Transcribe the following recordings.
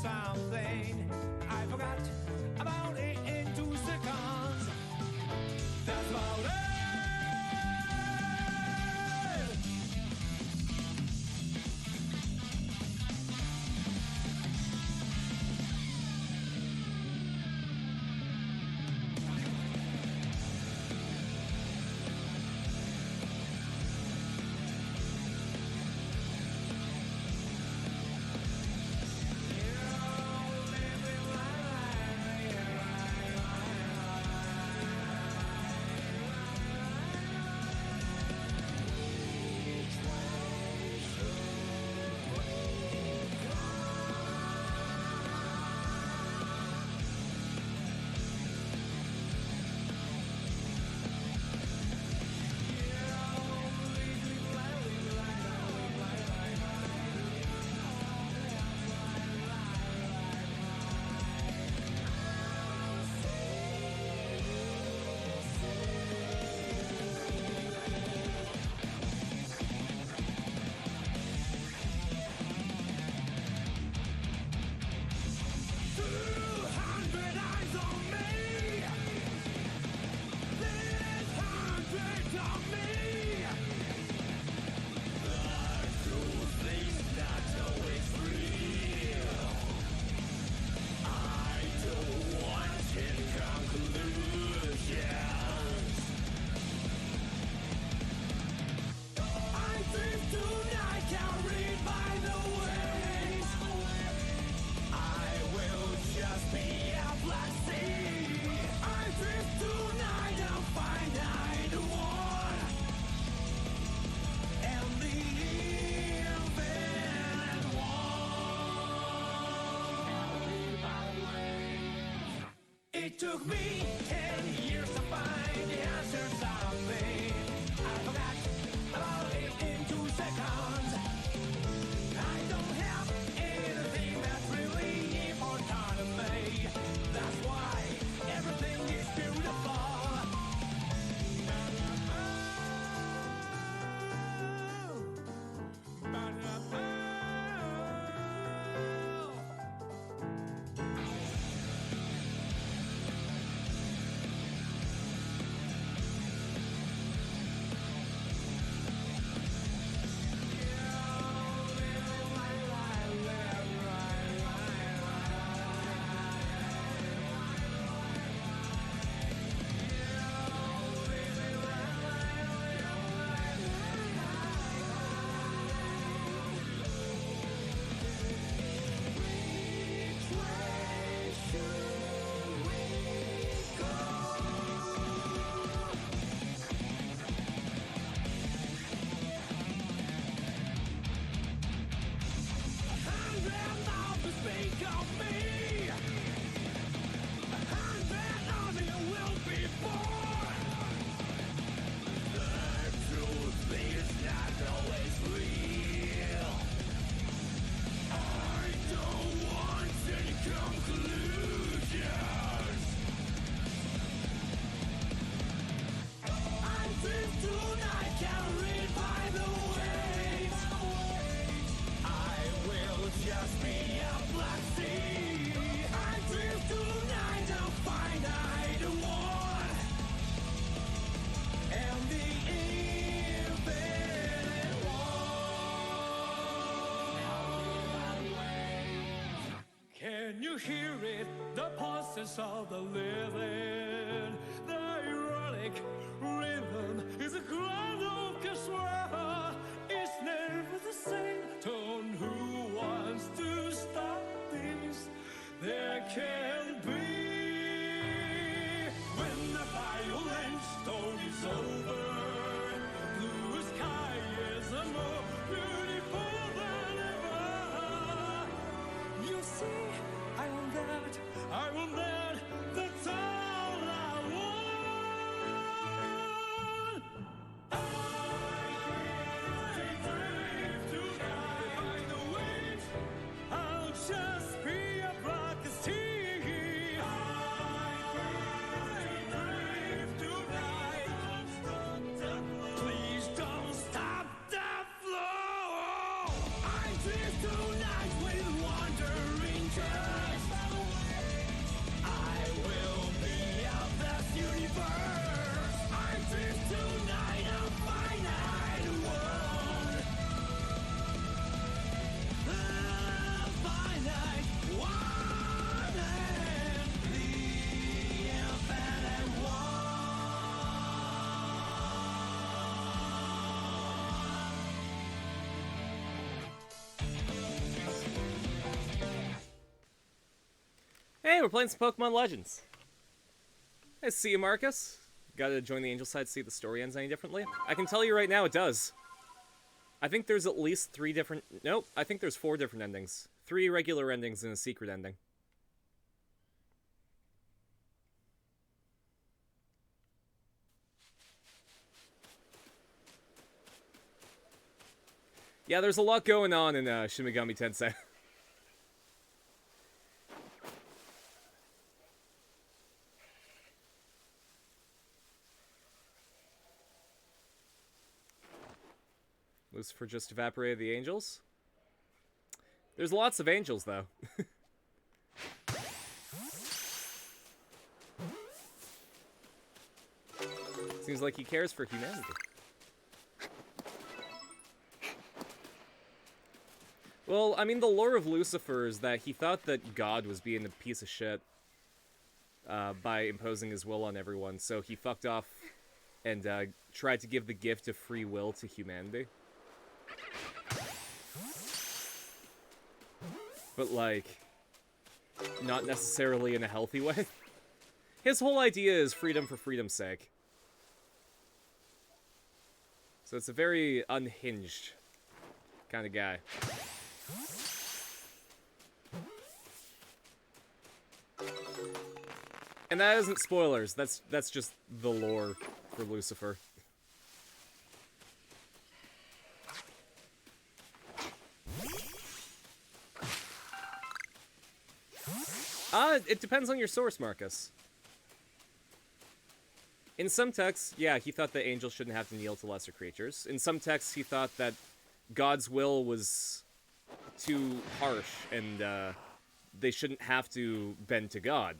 something. I forgot about it in 2 seconds. That's about it. It took me 10 years to find the answer to something. I forgot about it in 2 seconds. I don't have anything that's really important to me. That's why everything is beautiful. Can you hear it? The pulses of the living. The ironic rhythm is a grand orchestra. It's never the same tone. Who wants to stop this? There can be. When the violent storm is over, blue sky is more beautiful than ever. You see, I will let the town Hey, we're playing some Pokemon Legends. I see you, Marcus. Gotta join the Angel side to see if the story ends any differently. I can tell you right now it does. I think there's at least 3 different... Nope, I think there's 4 different endings. 3 regular endings and a secret ending. Yeah, there's a lot going on in Shin Megami Tensei. Lucifer just evaporated the angels? There's lots of angels, though. Seems like he cares for humanity. Well, I mean, the lore of Lucifer is that he thought that God was being a piece of shit by imposing his will on everyone, so he fucked off and tried to give the gift of free will to humanity. But, like, not necessarily in a healthy way. His whole idea is freedom for freedom's sake. So it's a very unhinged kind of guy. And that isn't spoilers, that's just the lore for Lucifer. It depends on your source, Marcus. In some texts, yeah, he thought that angels shouldn't have to kneel to lesser creatures. In some texts, he thought that God's will was too harsh, and they shouldn't have to bend to God.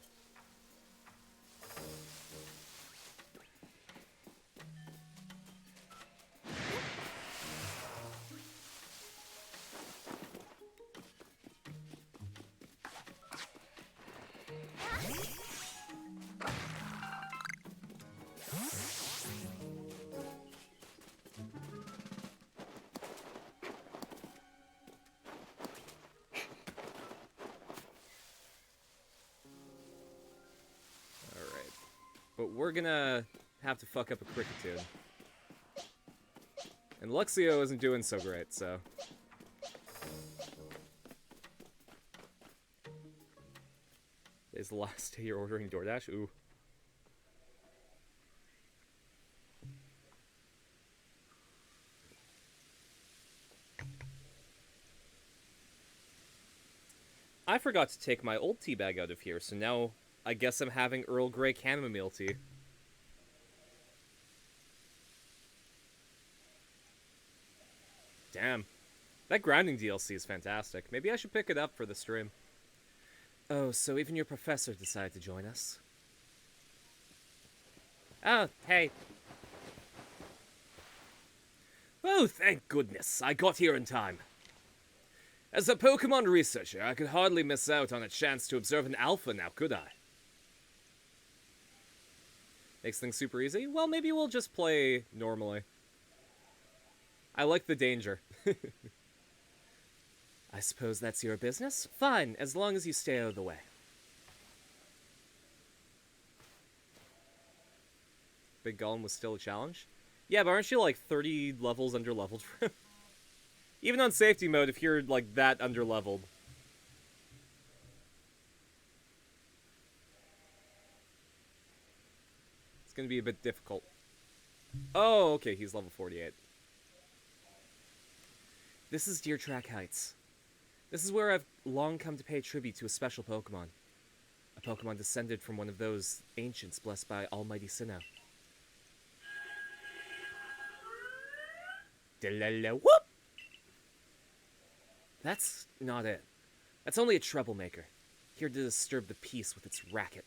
But we're gonna have to fuck up a Kricketune. And Luxio isn't doing so great, so... Today's the last day you're ordering DoorDash? Ooh. I forgot to take my old tea bag out of here, so now... I guess I'm having Earl Grey chamomile tea. Damn. That grounding DLC is fantastic. Maybe I should pick it up for the stream. Oh, so even your professor decided to join us. Oh, hey. Oh, thank goodness. I got here in time. As a Pokemon researcher, I could hardly miss out on a chance to observe an alpha now, could I? Makes things super easy? Well, maybe we'll just play normally. I like the danger. I suppose that's your business? Fine, as long as you stay out of the way. Big Golem was still a challenge? Yeah, but aren't you like 30 levels under-leveled for him? Even on safety mode, if you're like that under-leveled. Gonna be a bit difficult. Oh, okay, he's level 48. This is Deer Track Heights. This is where I've long come to pay tribute to a special Pokemon. A Pokemon descended from one of those ancients blessed by Almighty Sinnoh. Whoop! That's not it. That's only a troublemaker, here to disturb the peace with its racket.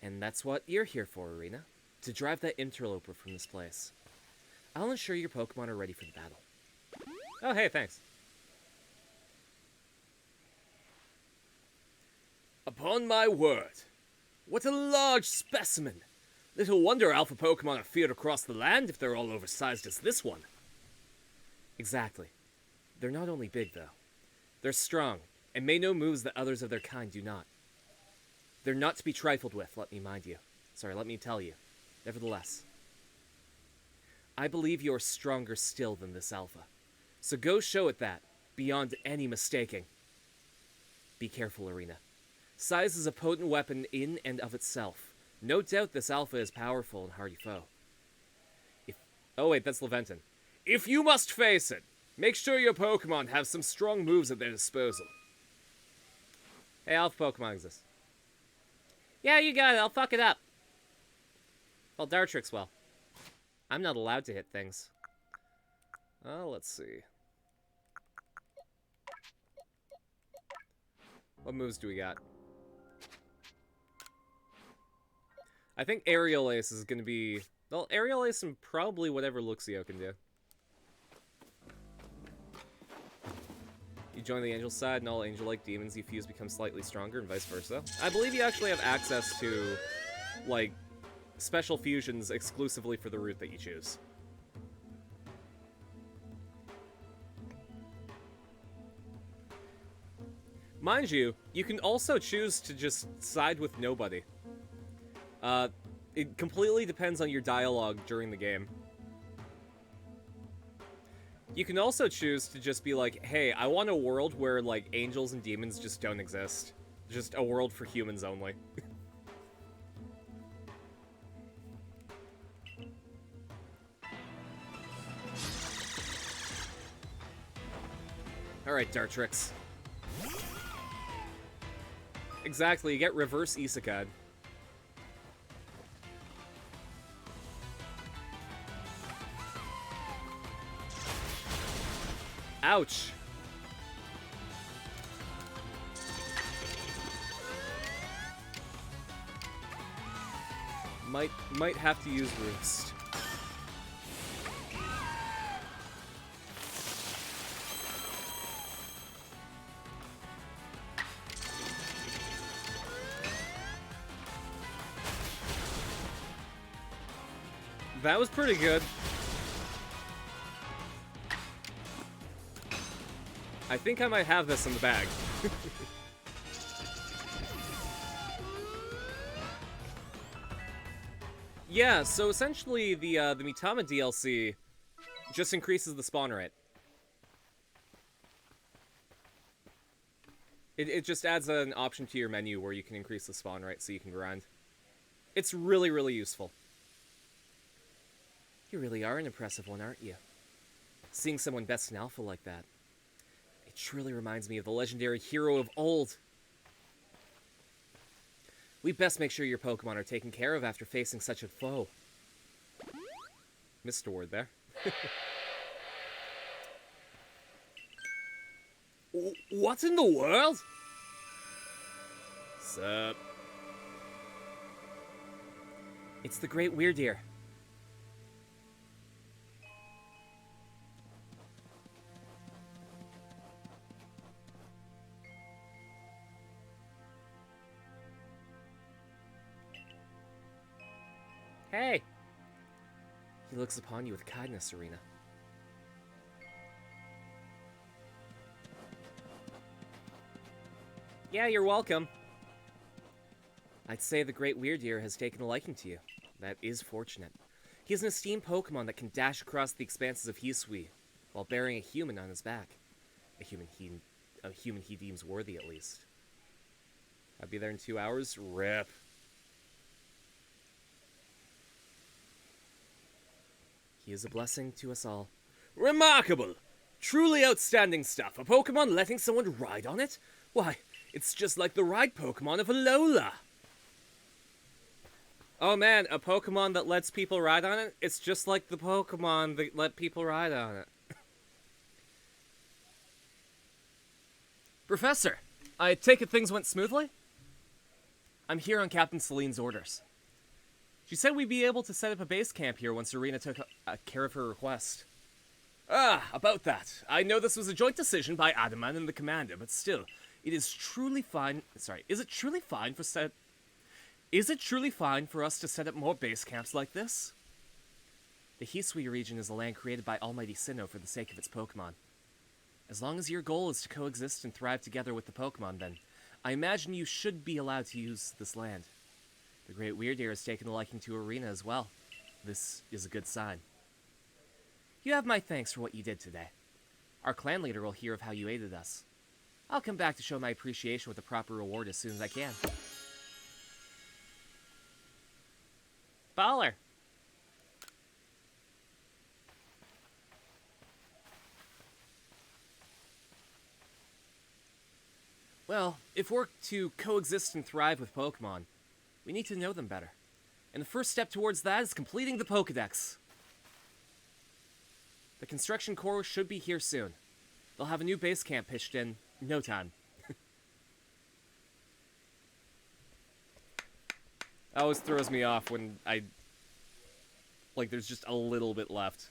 And that's what you're here for, Arena. To drive that interloper from this place. I'll ensure your Pokemon are ready for the battle. Oh, hey, thanks. Upon my word. What a large specimen. Little wonder alpha Pokemon are feared across the land if they're all oversized as this one. Exactly. They're not only big, though. They're strong, and may know moves that others of their kind do not. They're not to be trifled with, let me tell you. Nevertheless, I believe you're stronger still than this alpha. So go show it that, beyond any mistaking. Be careful, Arena. Size is a potent weapon in and of itself. No doubt this alpha is powerful and hardy foe. Oh wait, that's Leventon. If you must face it, make sure your Pokemon have some strong moves at their disposal. Hey, alpha Pokemon exists. Yeah, you got it, I'll fuck it up. Well, Dartrix, well. I'm not allowed to hit things. Let's see. What moves do we got? I think Aerial Ace is going to be... Well, Aerial Ace and probably whatever Luxio can do. You join the Angel side, and all Angel-like demons you fuse become slightly stronger, and vice versa. I believe you actually have access to, like, special fusions exclusively for the route that you choose. Mind you, you can also choose to just side with nobody. It completely depends on your dialogue during the game. You can also choose to just be like, hey, I want a world where, like, angels and demons just don't exist. Just a world for humans only. Alright, Dartrix. Exactly, you get reverse Isekai. Ouch! Might have to use Roost. That was pretty good. I think I might have this in the bag. Yeah, so essentially the Mitama DLC just increases the spawn rate. It just adds an option to your menu where you can increase the spawn rate so you can grind. It's really, really useful. You really are an impressive one, aren't you? Seeing someone best in Alpha like that. It truly reminds me of the legendary hero of old. We best make sure your Pokemon are taken care of after facing such a foe. Missed a word there. What in the world? Sup? It's the Great Weirdeer. Hey! He looks upon you with kindness, Serena. Yeah, you're welcome. I'd say the Great Weirdeer has taken a liking to you. That is fortunate. He is an esteemed Pokemon that can dash across the expanses of Hisui, while bearing a human on his back. A human he deems worthy, at least. I'll be there in 2 hours? Rip. He is a blessing to us all. Remarkable! Truly outstanding stuff. A Pokemon letting someone ride on it? Why, it's just like the ride Pokemon of Alola. Oh man, a Pokemon that lets people ride on it? It's just like the Pokemon that let people ride on it. Professor, I take it things went smoothly? I'm here on Captain Celine's orders. She said we'd be able to set up a base camp here once Serena took care of her request. Ah, about that. I know this was a joint decision by Adaman and the commander, but still, it is truly fine... Sorry, is it truly fine for us to set up more base camps like this? The Hisui region is a land created by Almighty Sinnoh for the sake of its Pokemon. As long as your goal is to coexist and thrive together with the Pokemon, then I imagine you should be allowed to use this land. The Great Weirdeer has taken a liking to Arena as well. This is a good sign. You have my thanks for what you did today. Our clan leader will hear of how you aided us. I'll come back to show my appreciation with a proper reward as soon as I can. Baller! Well, if we're to coexist and thrive with Pokemon, we need to know them better. And the first step towards that is completing the Pokedex. The construction corps should be here soon. They'll have a new base camp pitched in no time. That always throws me off when there's just a little bit left.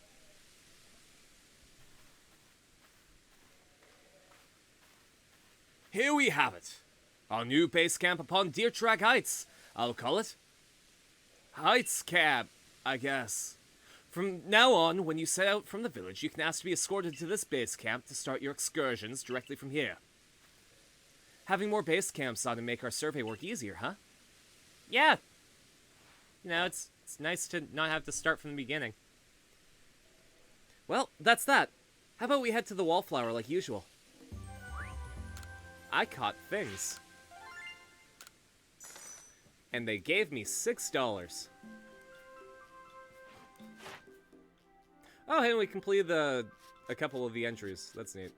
Here we have it. Our new base camp upon Deer Track Heights. I'll call it Heights Camp, I guess. From now on, when you set out from the village, you can ask to be escorted to this base camp to start your excursions directly from here. Having more base camps ought to make our survey work easier, huh? Yeah. You know, it's nice to not have to start from the beginning. Well, that's that. How about we head to the Wallflower like usual? I caught things. And they gave me $6. Oh, hey, we completed a couple of the entries. That's neat.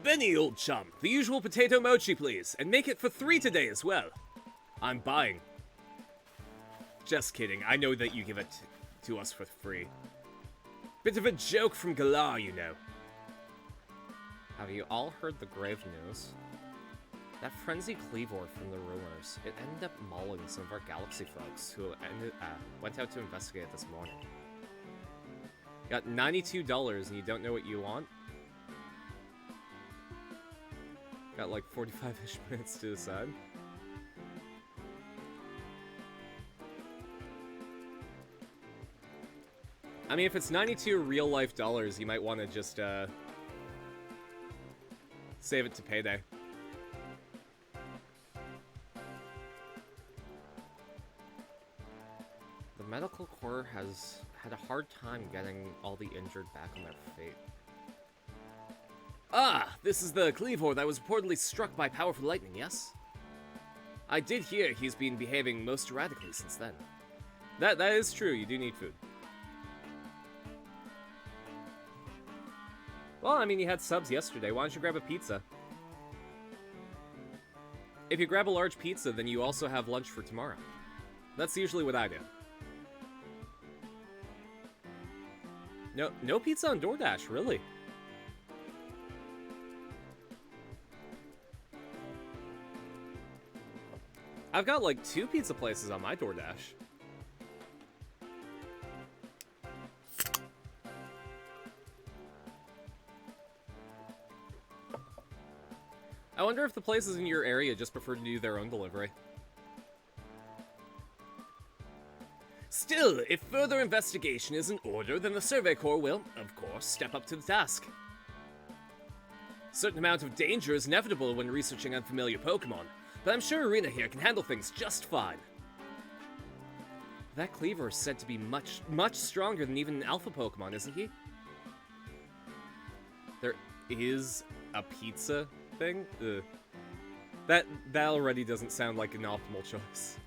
Benny, old chum, the usual potato mochi, please, and make it for 3 today as well. I'm buying. Just kidding, I know that you give it to us for free. Bit of a joke from Galar, you know. Have you all heard the grave news? That frenzied Cleavor from the rumors, it ended up mauling some of our Galaxy folks who went out to investigate it this morning. You got $92 and you don't know what you want? Got like 45-ish minutes to decide. I mean, if it's 92 real-life dollars, you might want to just, save it to payday. The medical corps has had a hard time getting all the injured back on their feet. Ah, this is the Cleavor that was reportedly struck by powerful lightning, yes? I did hear he's been behaving most erratically since then. That is true, you do need food. Well, I mean, you had subs yesterday, why don't you grab a pizza? If you grab a large pizza, then you also have lunch for tomorrow. That's usually what I do. No pizza on DoorDash, really? I've got like 2 pizza places on my DoorDash. I wonder if the places in your area just prefer to do their own delivery. Still, if further investigation is in order, then the Survey Corps will, of course, step up to the task. A certain amount of danger is inevitable when researching unfamiliar Pokemon, but I'm sure Arena here can handle things just fine. That Cleaver is said to be much, much stronger than even an alpha Pokemon, isn't he? There is a pizza thing? Ugh. That already doesn't sound like an optimal choice.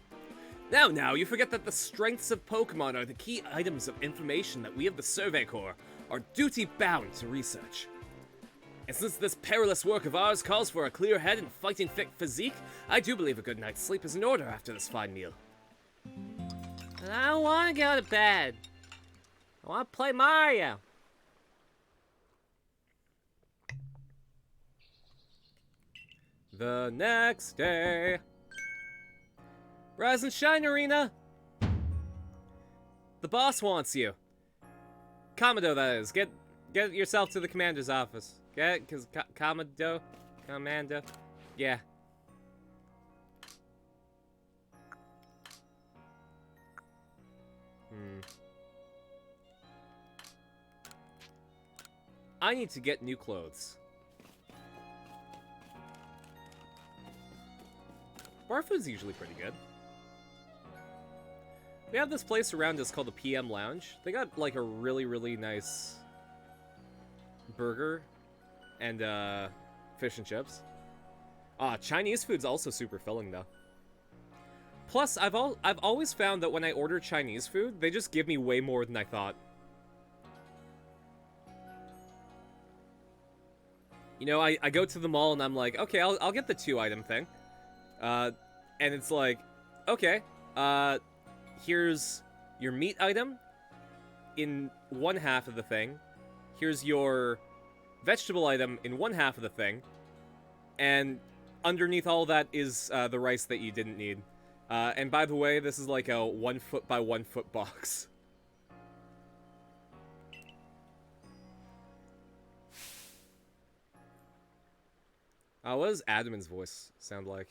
Now, you forget that the strengths of Pokemon are the key items of information that we of the Survey Corps are duty-bound to research. And since this perilous work of ours calls for a clear head and fighting fit physique, I do believe a good night's sleep is in order after this fine meal. I don't want to go to bed. I want to play Mario. The next day. Rise and shine, Arena! The boss wants you. Kamado, that is. Get yourself to the commander's office. Because Kamado? Commando? Yeah. I need to get new clothes. Bar food's usually pretty good. We have this place around us called the PM Lounge. They got, like, a really, really nice burger and, fish and chips. Chinese food's also super filling, though. Plus, I've always found that when I order Chinese food, they just give me way more than I thought. You know, I go to the mall and I'm like, okay, I'll get the 2-item thing. And it's like, okay, here's your meat item in one half of the thing. Here's your vegetable item in one half of the thing. And underneath all that is the rice that you didn't need. And by the way, this is like a 1 foot by 1 foot box. What does Adam's voice sound like?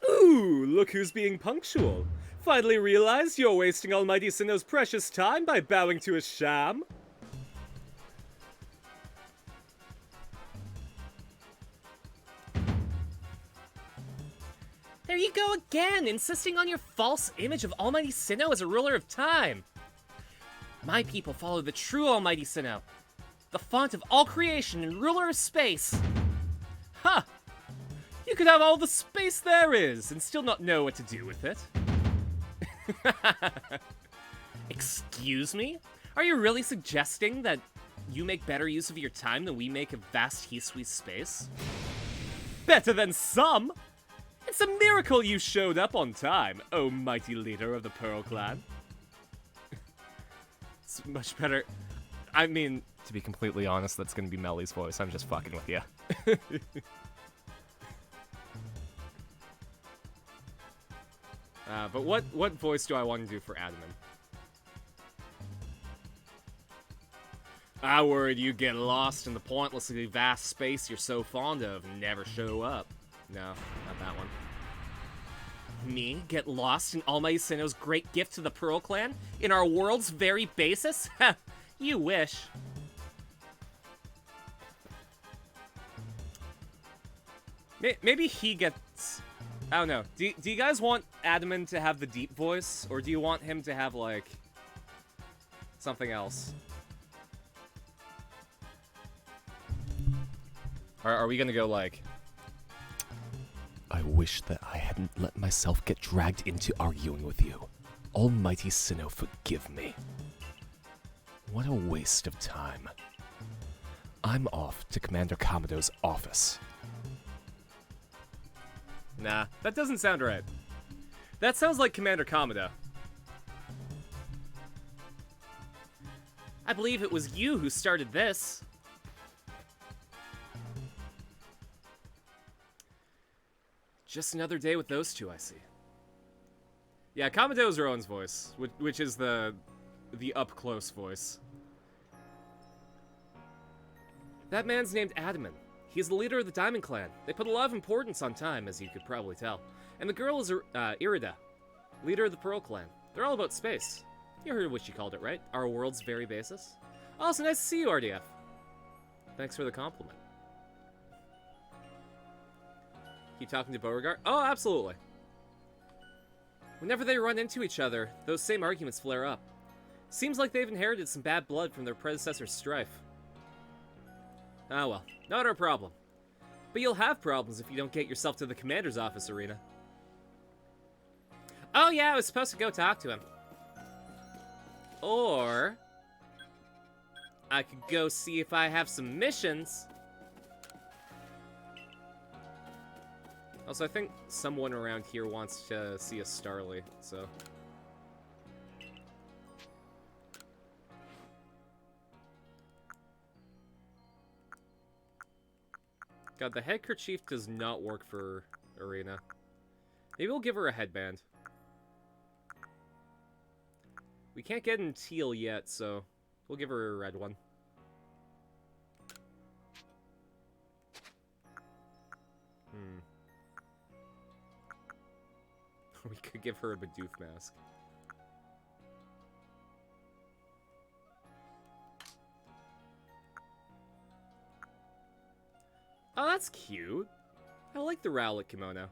Ooh, look who's being punctual. Finally realized you're wasting Almighty Sinnoh's precious time by bowing to a sham? There you go again, insisting on your false image of Almighty Sinnoh as a ruler of time. My people follow the true Almighty Sinnoh, the font of all creation and ruler of space. Huh! You could have all the space there is and still not know what to do with it. Excuse me? Are you really suggesting that you make better use of your time than we make of vast Hisui space? Better than some! It's a miracle you showed up on time, oh mighty leader of the Pearl Clan. It's much better. I mean, to be completely honest, that's gonna be Melly's voice. I'm just fucking with you. But what voice do I want to do for Admin? I worried you'd get lost in the pointlessly vast space you're so fond of and never show up. No, not that one. Me? Get lost in Almighty Sinnoh's great gift to the Pearl Clan? In our world's very basis? Ha! You wish. Maybe he gets... I don't know. Do you guys want Admin to have the deep voice? Or do you want him to have, like... something else? Are we gonna go, like... I wish that I hadn't let myself get dragged into arguing with you. Almighty Sinnoh, forgive me. What a waste of time. I'm off to Commander Kamado's office. Nah, that doesn't sound right. That sounds like Commander Kamado. I believe it was you who started this. Just another day with those two, I see. Yeah, Kamado's Rowan's voice, which is the up-close voice. That man's named Adaman. He's the leader of the Diamond Clan. They put a lot of importance on time, as you could probably tell. And the girl is Irida, leader of the Pearl Clan. They're all about space. You heard what she called it, right? Our world's very basis. Oh, so nice to see you, RDF. Thanks for the compliment. Keep talking to Beauregard? Oh, absolutely. Whenever they run into each other, those same arguments flare up. Seems like they've inherited some bad blood from their predecessor's strife. Ah well, not our problem. But you'll have problems if you don't get yourself to the commander's office, Arena. Oh yeah, I was supposed to go talk to him. Or... I could go see if I have some missions. Also, I think someone around here wants to see a Starly, so... God, the headkerchief does not work for Arena. Maybe we'll give her a headband. We can't get in teal yet, so we'll give her a red one. We could give her a Bidoof mask. Oh, that's cute. I like the Rowlet kimono.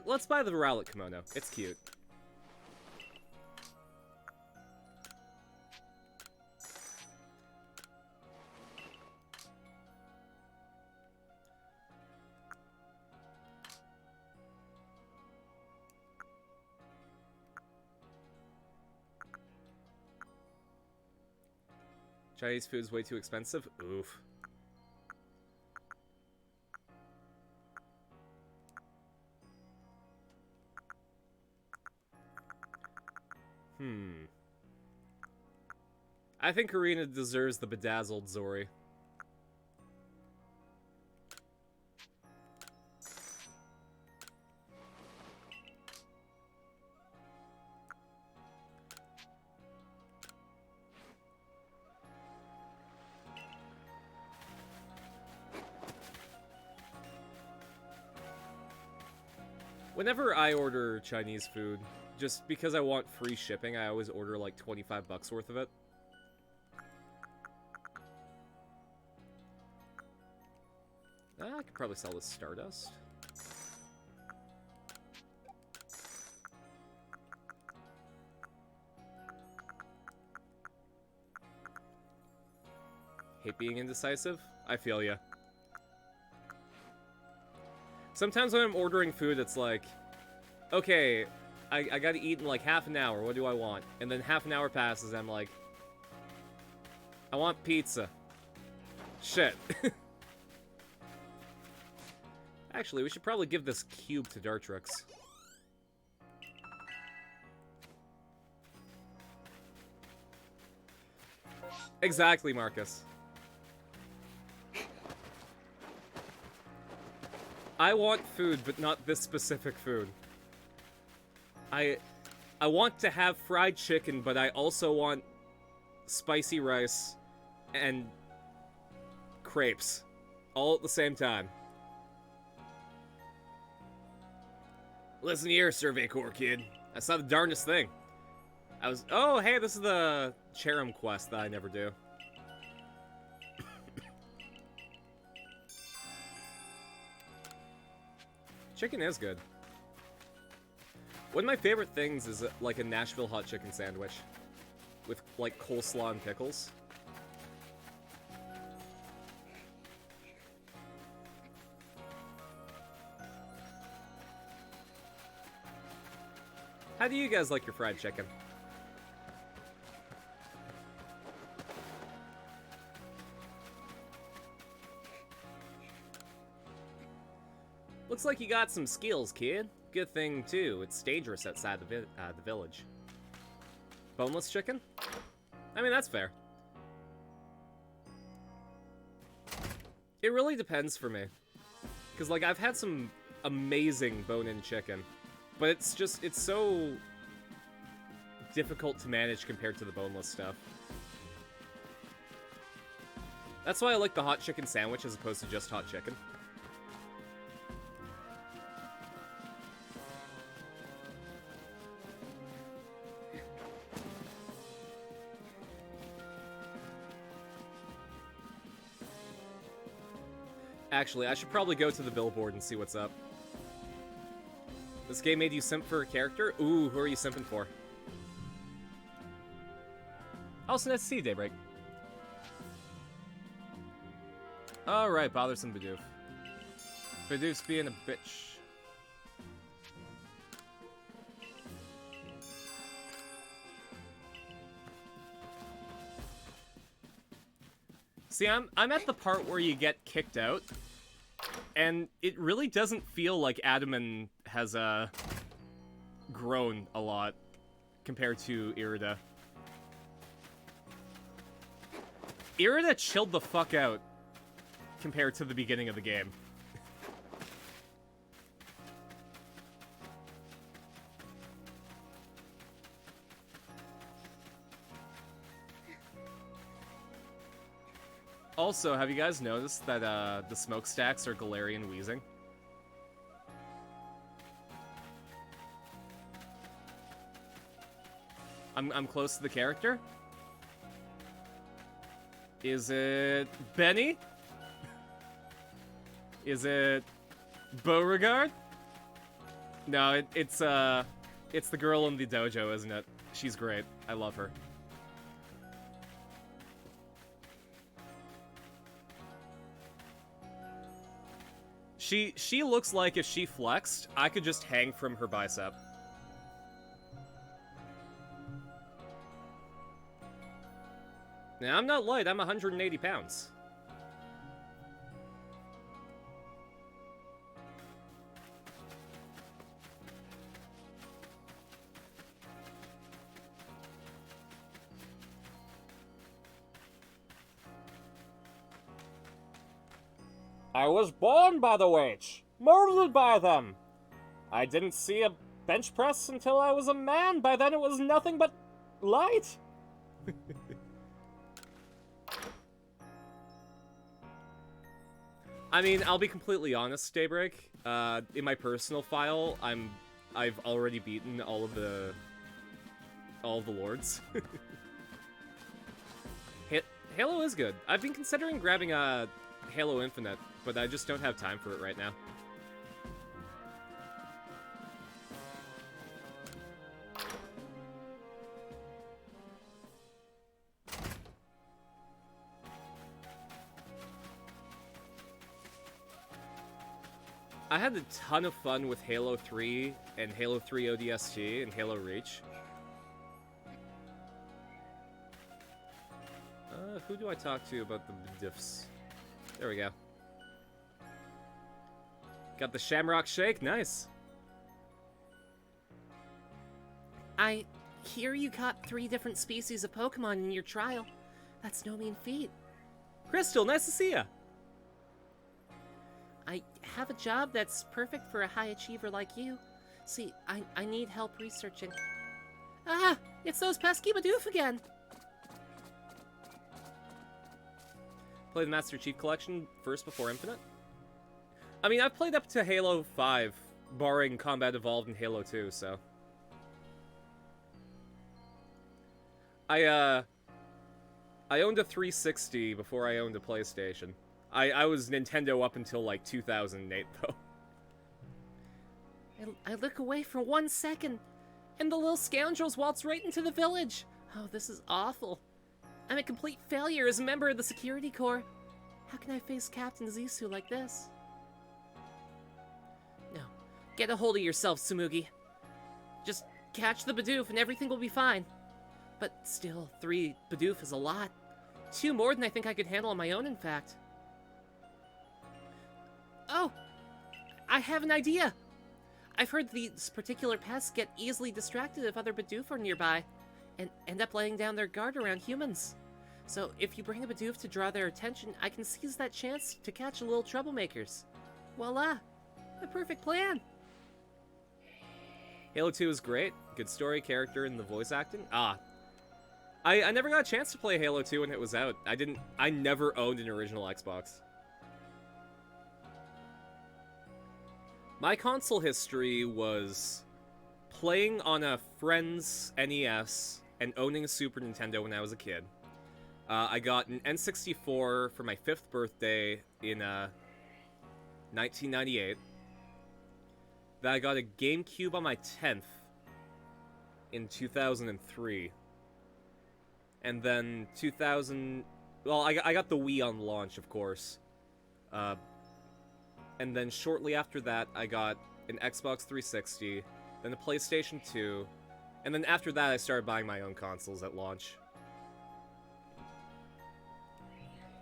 Let's buy the Rowlet kimono. It's cute. Chinese food's way too expensive? Oof. I think Karina deserves the bedazzled Zori. Whenever I order Chinese food, just because I want free shipping, I always order like 25 bucks worth of it. I could probably sell this Stardust. Hate being indecisive? I feel ya. Sometimes when I'm ordering food, it's like, okay, I gotta eat in like half an hour, what do I want? And then half an hour passes, and I'm like, I want pizza. Shit. Actually, we should probably give this cube to Dartrix. Exactly, Marcus. I want food, but not this specific food. I want to have fried chicken, but I also want spicy rice and crepes all at the same time. Listen here, Survey Corps kid. I saw the darndest thing. Oh, hey, this is the Cherrim quest that I never do. Chicken is good. One of my favorite things is like a Nashville hot chicken sandwich with like coleslaw and pickles. How do you guys like your fried chicken? Looks like you got some skills, kid. Good thing, too, it's dangerous outside the village. Boneless chicken? I mean, that's fair. It really depends for me. Because, like, I've had some amazing bone-in chicken. But it's just, it's so difficult to manage compared to the boneless stuff. That's why I like the hot chicken sandwich as opposed to just hot chicken. Actually, I should probably go to the billboard and see what's up. This game made you simp for a character? Ooh, who are you simping for? Also, nice to see you, Daybreak. Alright, bothersome Bidoof. Bidoof's being a bitch. See, I'm at the part where you get kicked out, and it really doesn't feel like Adaman has grown a lot compared to Irida. Irida chilled the fuck out compared to the beginning of the game. Also, have you guys noticed that the smokestacks are Galarian wheezing? I'm close to the character. Is it Benny? Is it Beauregard? No, it's the girl in the dojo, isn't it? She's great. I love her. She looks like if she flexed, I could just hang from her bicep. Now, I'm not light, I'm 180 pounds. I was born by the witch, murdered by them. I didn't see a bench press until I was a man. By then it was nothing but light. I mean, I'll be completely honest, Daybreak. In my personal file, I've already beaten all of the lords. Halo is good. I've been considering grabbing Halo Infinite, but I just don't have time for it right now. I had a ton of fun with Halo 3 and Halo 3 ODST and Halo Reach. Who do I talk to about the diffs? There we go. Got the Shamrock Shake, nice. I hear you caught 3 different species of Pokemon in your trial. That's no mean feat. Crystal, nice to see ya. I have a job that's perfect for a high achiever like you. See, I need help researching. Ah, it's those pesky Bidoof again. Play the Master Chief Collection first before Infinite? I mean, I've played up to Halo 5, barring Combat Evolved and Halo 2, so... I owned a 360 before I owned a PlayStation. I was Nintendo up until, like, 2008, though. I look away for 1 second, and the little scoundrels waltz right into the village. Oh, this is awful. I'm a complete failure as a member of the security corps. How can I face Captain Zissou like this? No. Get a hold of yourself, Tsumugi. Just catch the Bidoof and everything will be fine. But still, 3 Bidoof is a lot. 2 more than I think I could handle on my own, in fact. Oh! I have an idea! I've heard these particular pests get easily distracted if other Bidoof are nearby, and end up laying down their guard around humans. So if you bring a Bidoof to draw their attention, I can seize that chance to catch the little troublemakers. Voila! The perfect plan! Halo 2 is great. Good story, character, and the voice acting. I never got a chance to play Halo 2 when it was out. I never owned an original Xbox. My console history was playing on a friend's NES and owning a Super Nintendo when I was a kid. I got an N64 for my 5th birthday in 1998. Then I got a GameCube on my 10th in 2003. And then 2000... Well, I got the Wii on launch, of course. And then shortly after that, I got an Xbox 360, then a PlayStation 2, and then after that, I started buying my own consoles at launch.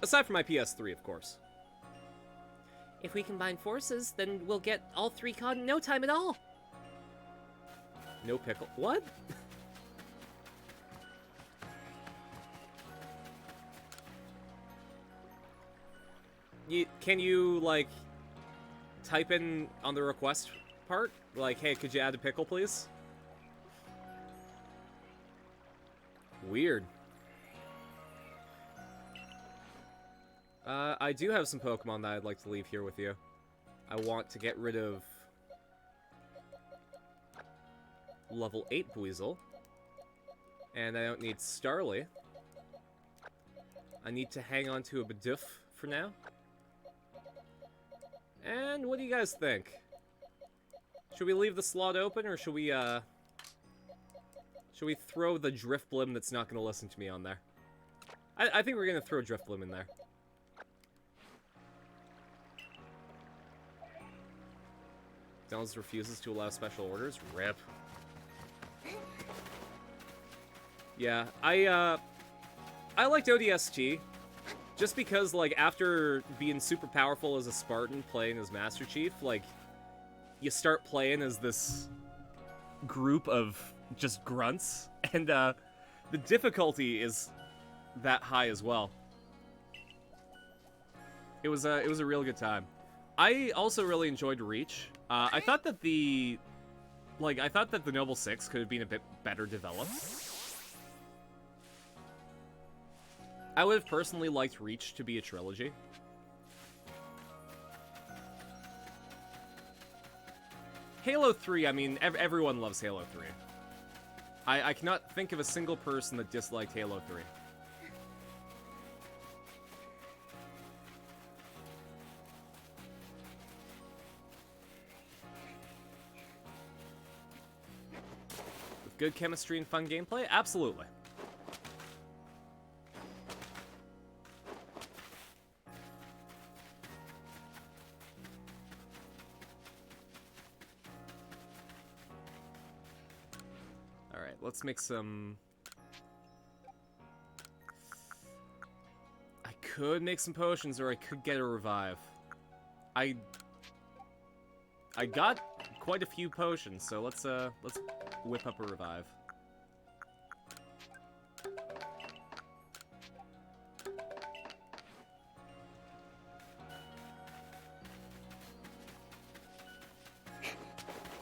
Aside from my PS3, of course. If we combine forces, then we'll get all 3 COD in no time at all. No pickle. What? Can you, like, type in on the request part? Like, hey, could you add a pickle, please? Weird. I do have some Pokemon that I'd like to leave here with you. I want to get rid of level 8 Buizel. And I don't need Starly. I need to hang on to a Bidoof for now. And what do you guys think? Should we leave the slot open, or should we throw the Drifblim that's not going to listen to me on there? I think we're going to throw Drifblim in there. Donald's refuses to allow special orders? Rip. Yeah, I liked ODST. Just because, like, after being super powerful as a Spartan playing as Master Chief, like, you start playing as this group of just grunts, and, the difficulty is that high as well. It was a real good time. I also really enjoyed Reach. I thought that the Noble 6 could have been a bit better developed. I would have personally liked Reach to be a trilogy. Halo 3, I mean, everyone loves Halo 3. I cannot think of a single person that disliked Halo 3. With good chemistry and fun gameplay? Absolutely. Let's make some... I could make some potions, or I could get a revive. I got quite a few potions, so let's whip up a revive.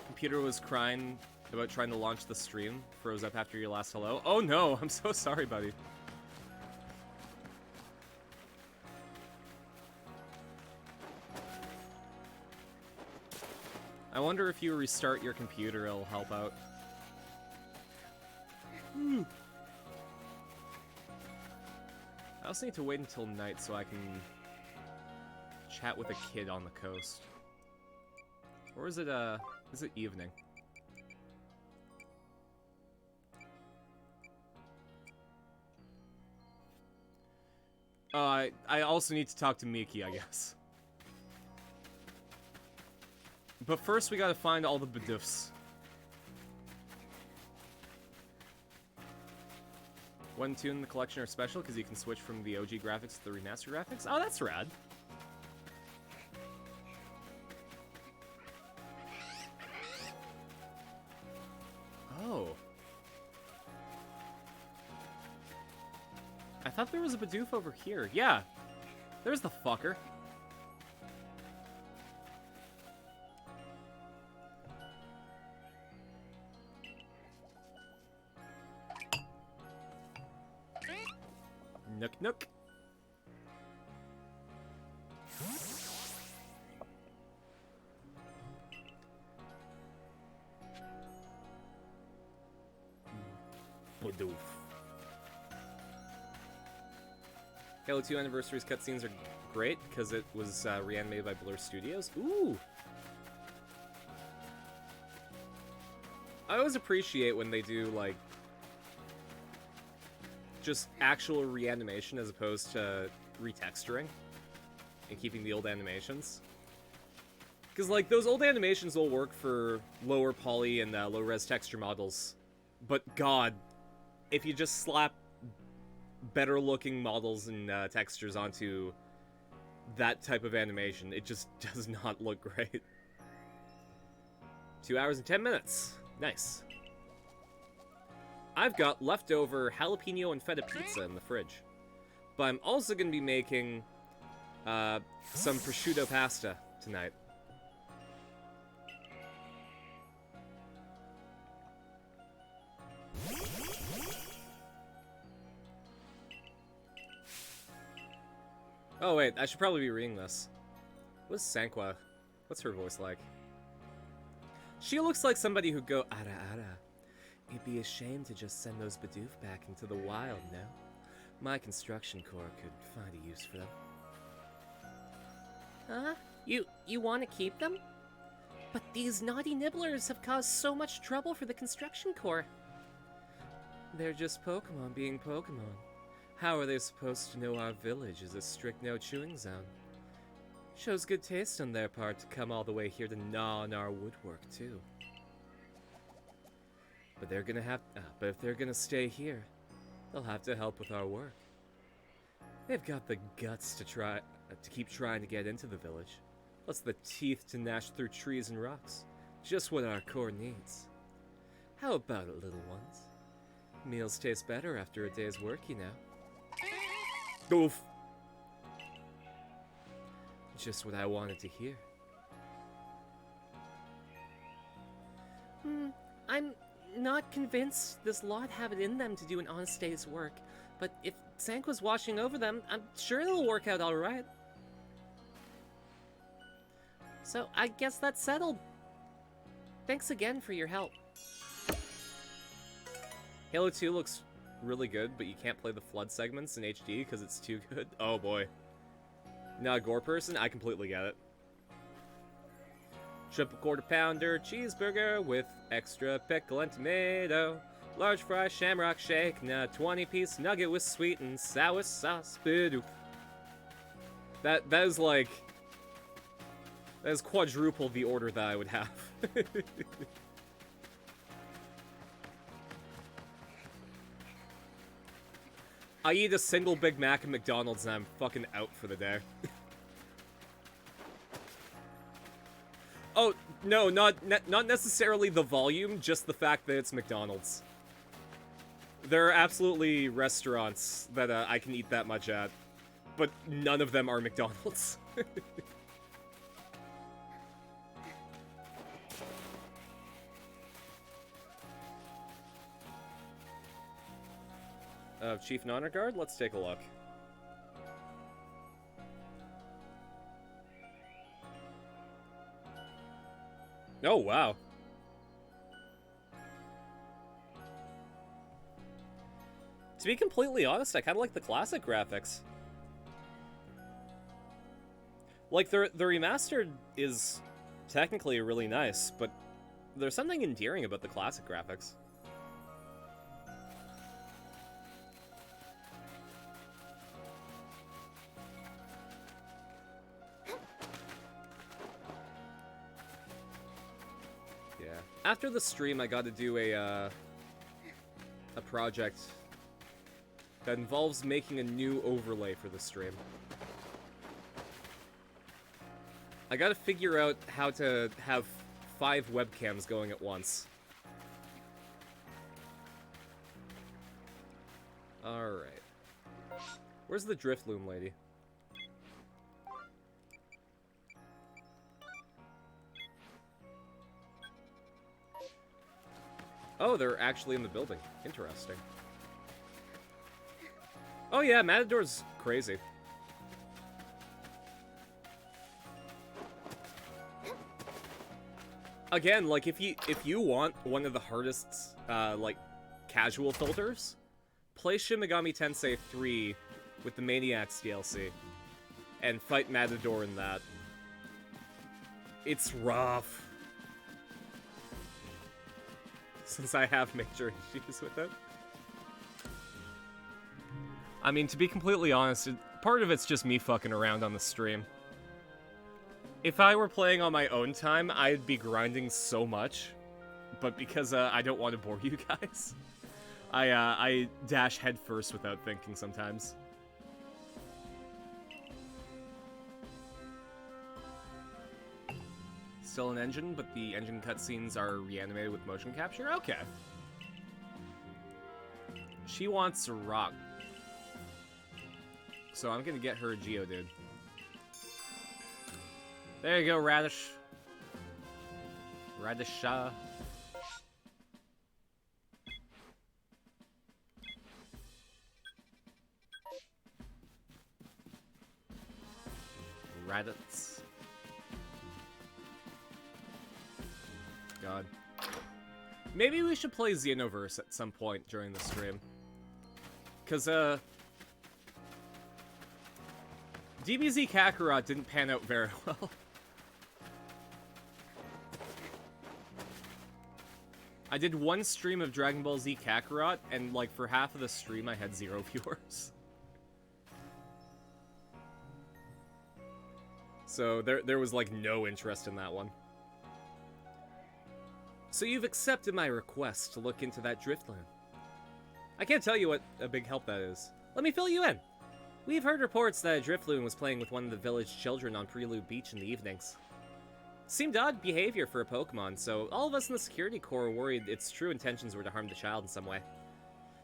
Computer was crying about trying to launch the stream. Froze up after your last hello. Oh no, I'm so sorry, buddy. I wonder if you restart your computer, it'll help out. I also need to wait until night so I can chat with a kid on the coast. Or is it evening? I also need to talk to Miki, I guess. But first, we gotta find all the Bidoofs. One and two in the collection are special because you can switch from the OG graphics to the remaster graphics. Oh, that's rad. Oh. I thought there was a Bidoof over here. Yeah. There's the fucker. Nook nook. Bidoof. Halo 2 Anniversary's cutscenes are great because it was reanimated by Blur Studios. Ooh! I always appreciate when they do, like, just actual reanimation as opposed to retexturing and keeping the old animations. Because, like, those old animations will work for lower poly and low-res texture models. But, God, if you just slap better-looking models and textures onto that type of animation, it just does not look great. 2 hours and 10 minutes. Nice. I've got leftover jalapeno and feta pizza in the fridge. But I'm also going to be making some prosciutto pasta tonight. Oh wait, I should probably be reading this. What's Sanqua? What's her voice like? She looks like somebody who'd go, "Ara ara. It'd be a shame to just send those Bidoof back into the wild, no? My construction corps could find a use for them." Huh? You want to keep them? But these naughty nibblers have caused so much trouble for the construction corps. They're just Pokemon being Pokemon. How are they supposed to know our village is a strict no-chewing zone? Shows good taste on their part to come all the way here to gnaw on our woodwork, too. But they're gonna have... but if they're gonna stay here, they'll have to help with our work. They've got the guts to keep trying to get into the village. Plus the teeth to gnash through trees and rocks. Just what our corps needs. How about it, little ones? Meals taste better after a day's work, you know. Oof. Just what I wanted to hear. I'm not convinced this lot have it in them to do an honest day's work, but if Sanqua's watching over them, I'm sure it'll work out alright. So I guess that's settled. Thanks again for your help. Halo 2 looks really good, but you can't play the Flood segments in HD because it's too good. Oh boy. Not a gore person? I completely get it. Triple quarter pounder cheeseburger with extra pickle and tomato. Large fry shamrock shake, and a 20-piece nugget with sweet and sour sauce. Bidoof. That is like... That is quadruple the order that I would have. I eat a single Big Mac at McDonald's and I'm fucking out for the day. Oh, no, not necessarily the volume, just the fact that it's McDonald's. There are absolutely restaurants that I can eat that much at, but none of them are McDonald's. Chief and Honor Guard? Let's take a look. Oh, wow. To be completely honest, I kind of like the classic graphics. Like, the remastered is technically really nice, but there's something endearing about the classic graphics. After the stream, I got to do a project that involves making a new overlay for the stream. I got to figure out how to have 5 webcams going at once. Alright. Where's the Driftloom lady? Oh, they're actually in the building. Interesting. Oh yeah, Matador's crazy. Again, like, if you want one of the hardest, like, casual filters, play Shin Megami Tensei 3 with the Maniacs DLC, and fight Matador in that. It's rough. Since I have major issues with it. I mean, to be completely honest, part of it's just me fucking around on the stream. If I were playing on my own time, I'd be grinding so much. But because I don't want to bore you guys, I dash headfirst without thinking sometimes. Still an engine, but the engine cutscenes are reanimated with motion capture? Okay. She wants a rock. So I'm gonna get her a Geodude. There you go, Radish. Radisha. Raditz. God. Maybe we should play Xenoverse at some point during the stream. Cause, DBZ Kakarot didn't pan out very well. I did one stream of Dragon Ball Z Kakarot, and, like, for half of the stream I had 0 viewers. So there was, like, no interest in that one. So you've accepted my request to look into that Driftloon. I can't tell you what a big help that is. Let me fill you in. We've heard reports that Driftloon was playing with one of the village children on Prelude Beach in the evenings. Seemed odd behavior for a Pokemon, so all of us in the security corps were worried its true intentions were to harm the child in some way.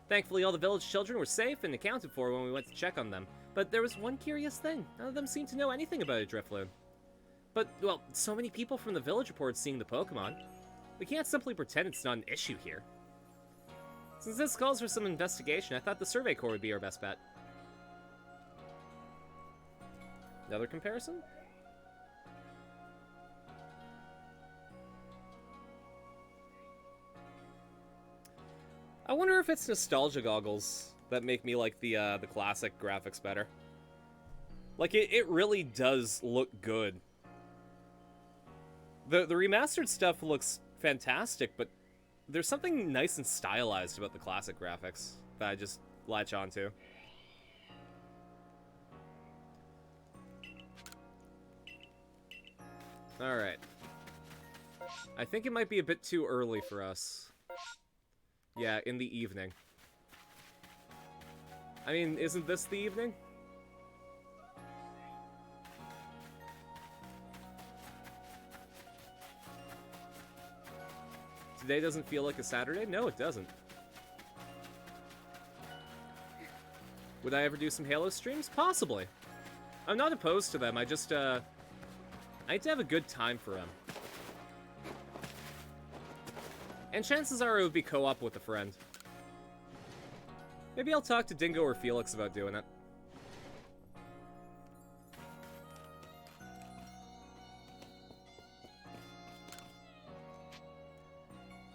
Thankfully, all the village children were safe and accounted for when we went to check on them, but there was one curious thing. None of them seemed to know anything about a Driftloon. But, well, so many people from the village reported seeing the Pokemon. We can't simply pretend it's not an issue here. Since this calls for some investigation, I thought the Survey Corps would be our best bet. Another comparison? I wonder if it's nostalgia goggles that make me like the classic graphics better. Like, it really does look good. The remastered stuff looks fantastic, but there's something nice and stylized about the classic graphics that I just latch onto. Alright. I think it might be a bit too early for us. Yeah, in the evening. I mean, isn't this the evening? Today doesn't feel like a Saturday? No, it doesn't. Would I ever do some Halo streams? Possibly. I'm not opposed to them, I just, I need to have a good time for them. And chances are it would be co-op with a friend. Maybe I'll talk to Dingo or Felix about doing it.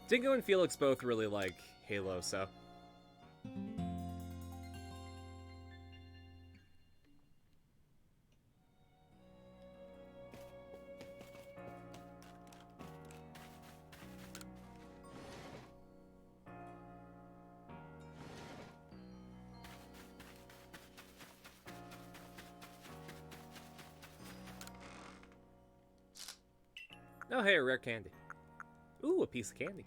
Dingo and Felix both really like Halo, so... Oh, hey, a rare candy. Ooh, a piece of candy.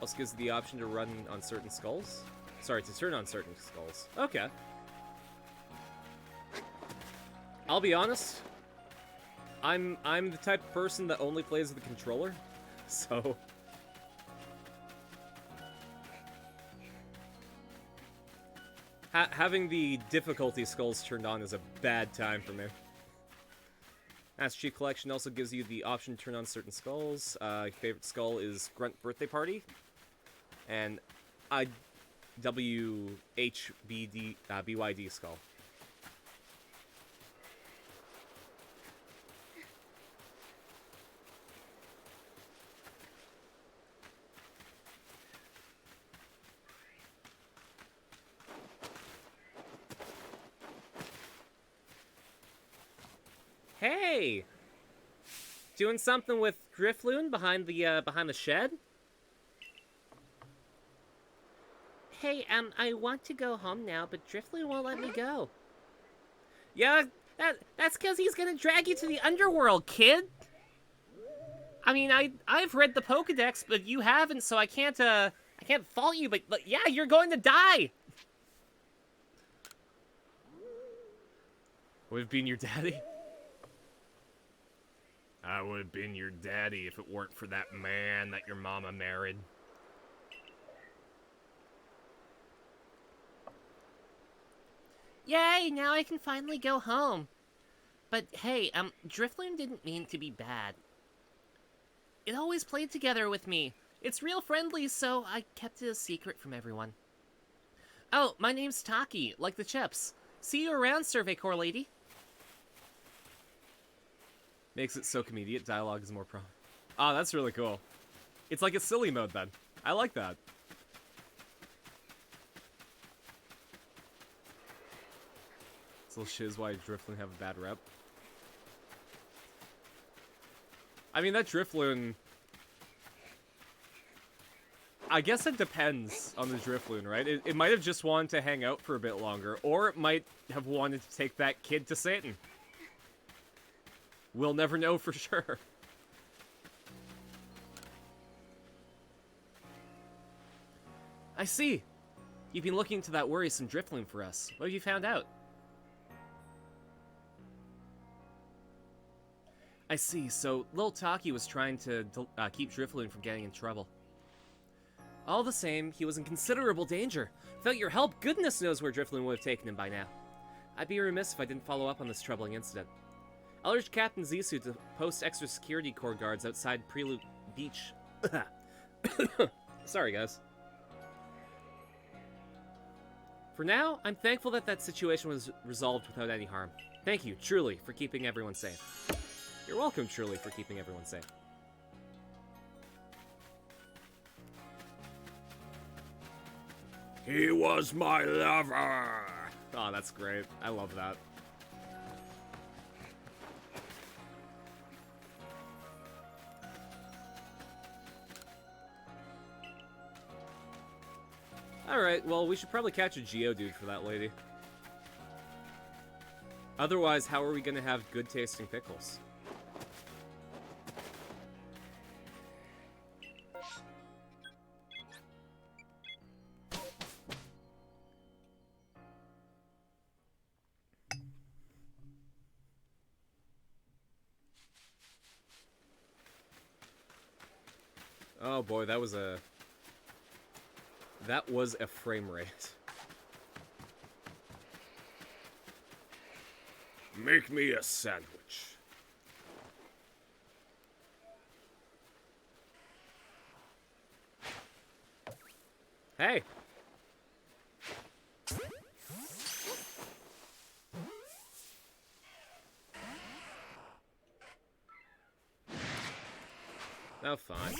Also gives the option to run on certain skulls. Sorry, to turn on certain skulls. Okay. I'll be honest. I'm the type of person that only plays with a controller, so... Having the difficulty skulls turned on is a bad time for me. Master Chief Collection also gives you the option to turn on certain skulls. Favorite skull is Grunt Birthday Party. And BYD skull. Hey! Doing something with Drifloon behind the shed? Hey, I want to go home now, but Drifloon won't let me go. Yeah, that's because he's gonna drag you to the underworld, kid! I mean, I've read the Pokedex, but you haven't, so I can't fault you, but yeah, you're going to die! Would have been your daddy? I would have been your daddy if it weren't for that man that your mama married. Yay, now I can finally go home. But hey, Drifloon didn't mean to be bad. It always played together with me. It's real friendly, so I kept it a secret from everyone. Oh, my name's Taki, like the chips. See you around, Survey Corps lady. Makes it so comedic. Dialogue is more Oh, that's really cool. It's like a silly mode then. I like that. This little shiz why Drifloon have a bad rep. I mean, that Drifloon... I guess it depends on the Drifloon, right? It might have just wanted to hang out for a bit longer, or it might have wanted to take that kid to Satan. We'll never know for sure. I see. You've been looking into that worrisome Drifloon for us. What have you found out? I see, so Lil Taki was trying to keep Drifloon from getting in trouble. All the same, he was in considerable danger. Without your help, goodness knows where Drifloon would have taken him by now. I'd be remiss if I didn't follow up on this troubling incident. I'll urge Captain Zissou to post extra security corps guards outside Prelude Beach. Sorry, guys. For now, I'm thankful that that situation was resolved without any harm. Thank you, truly, for keeping everyone safe. You're welcome, truly, for keeping everyone safe. He was my lover! Oh, that's great. I love that. Alright, well, we should probably catch a Geodude for that lady. Otherwise, how are we gonna have good-tasting pickles? Oh boy, that was a frame rate. Make me a sandwich. Hey. Oh, fine.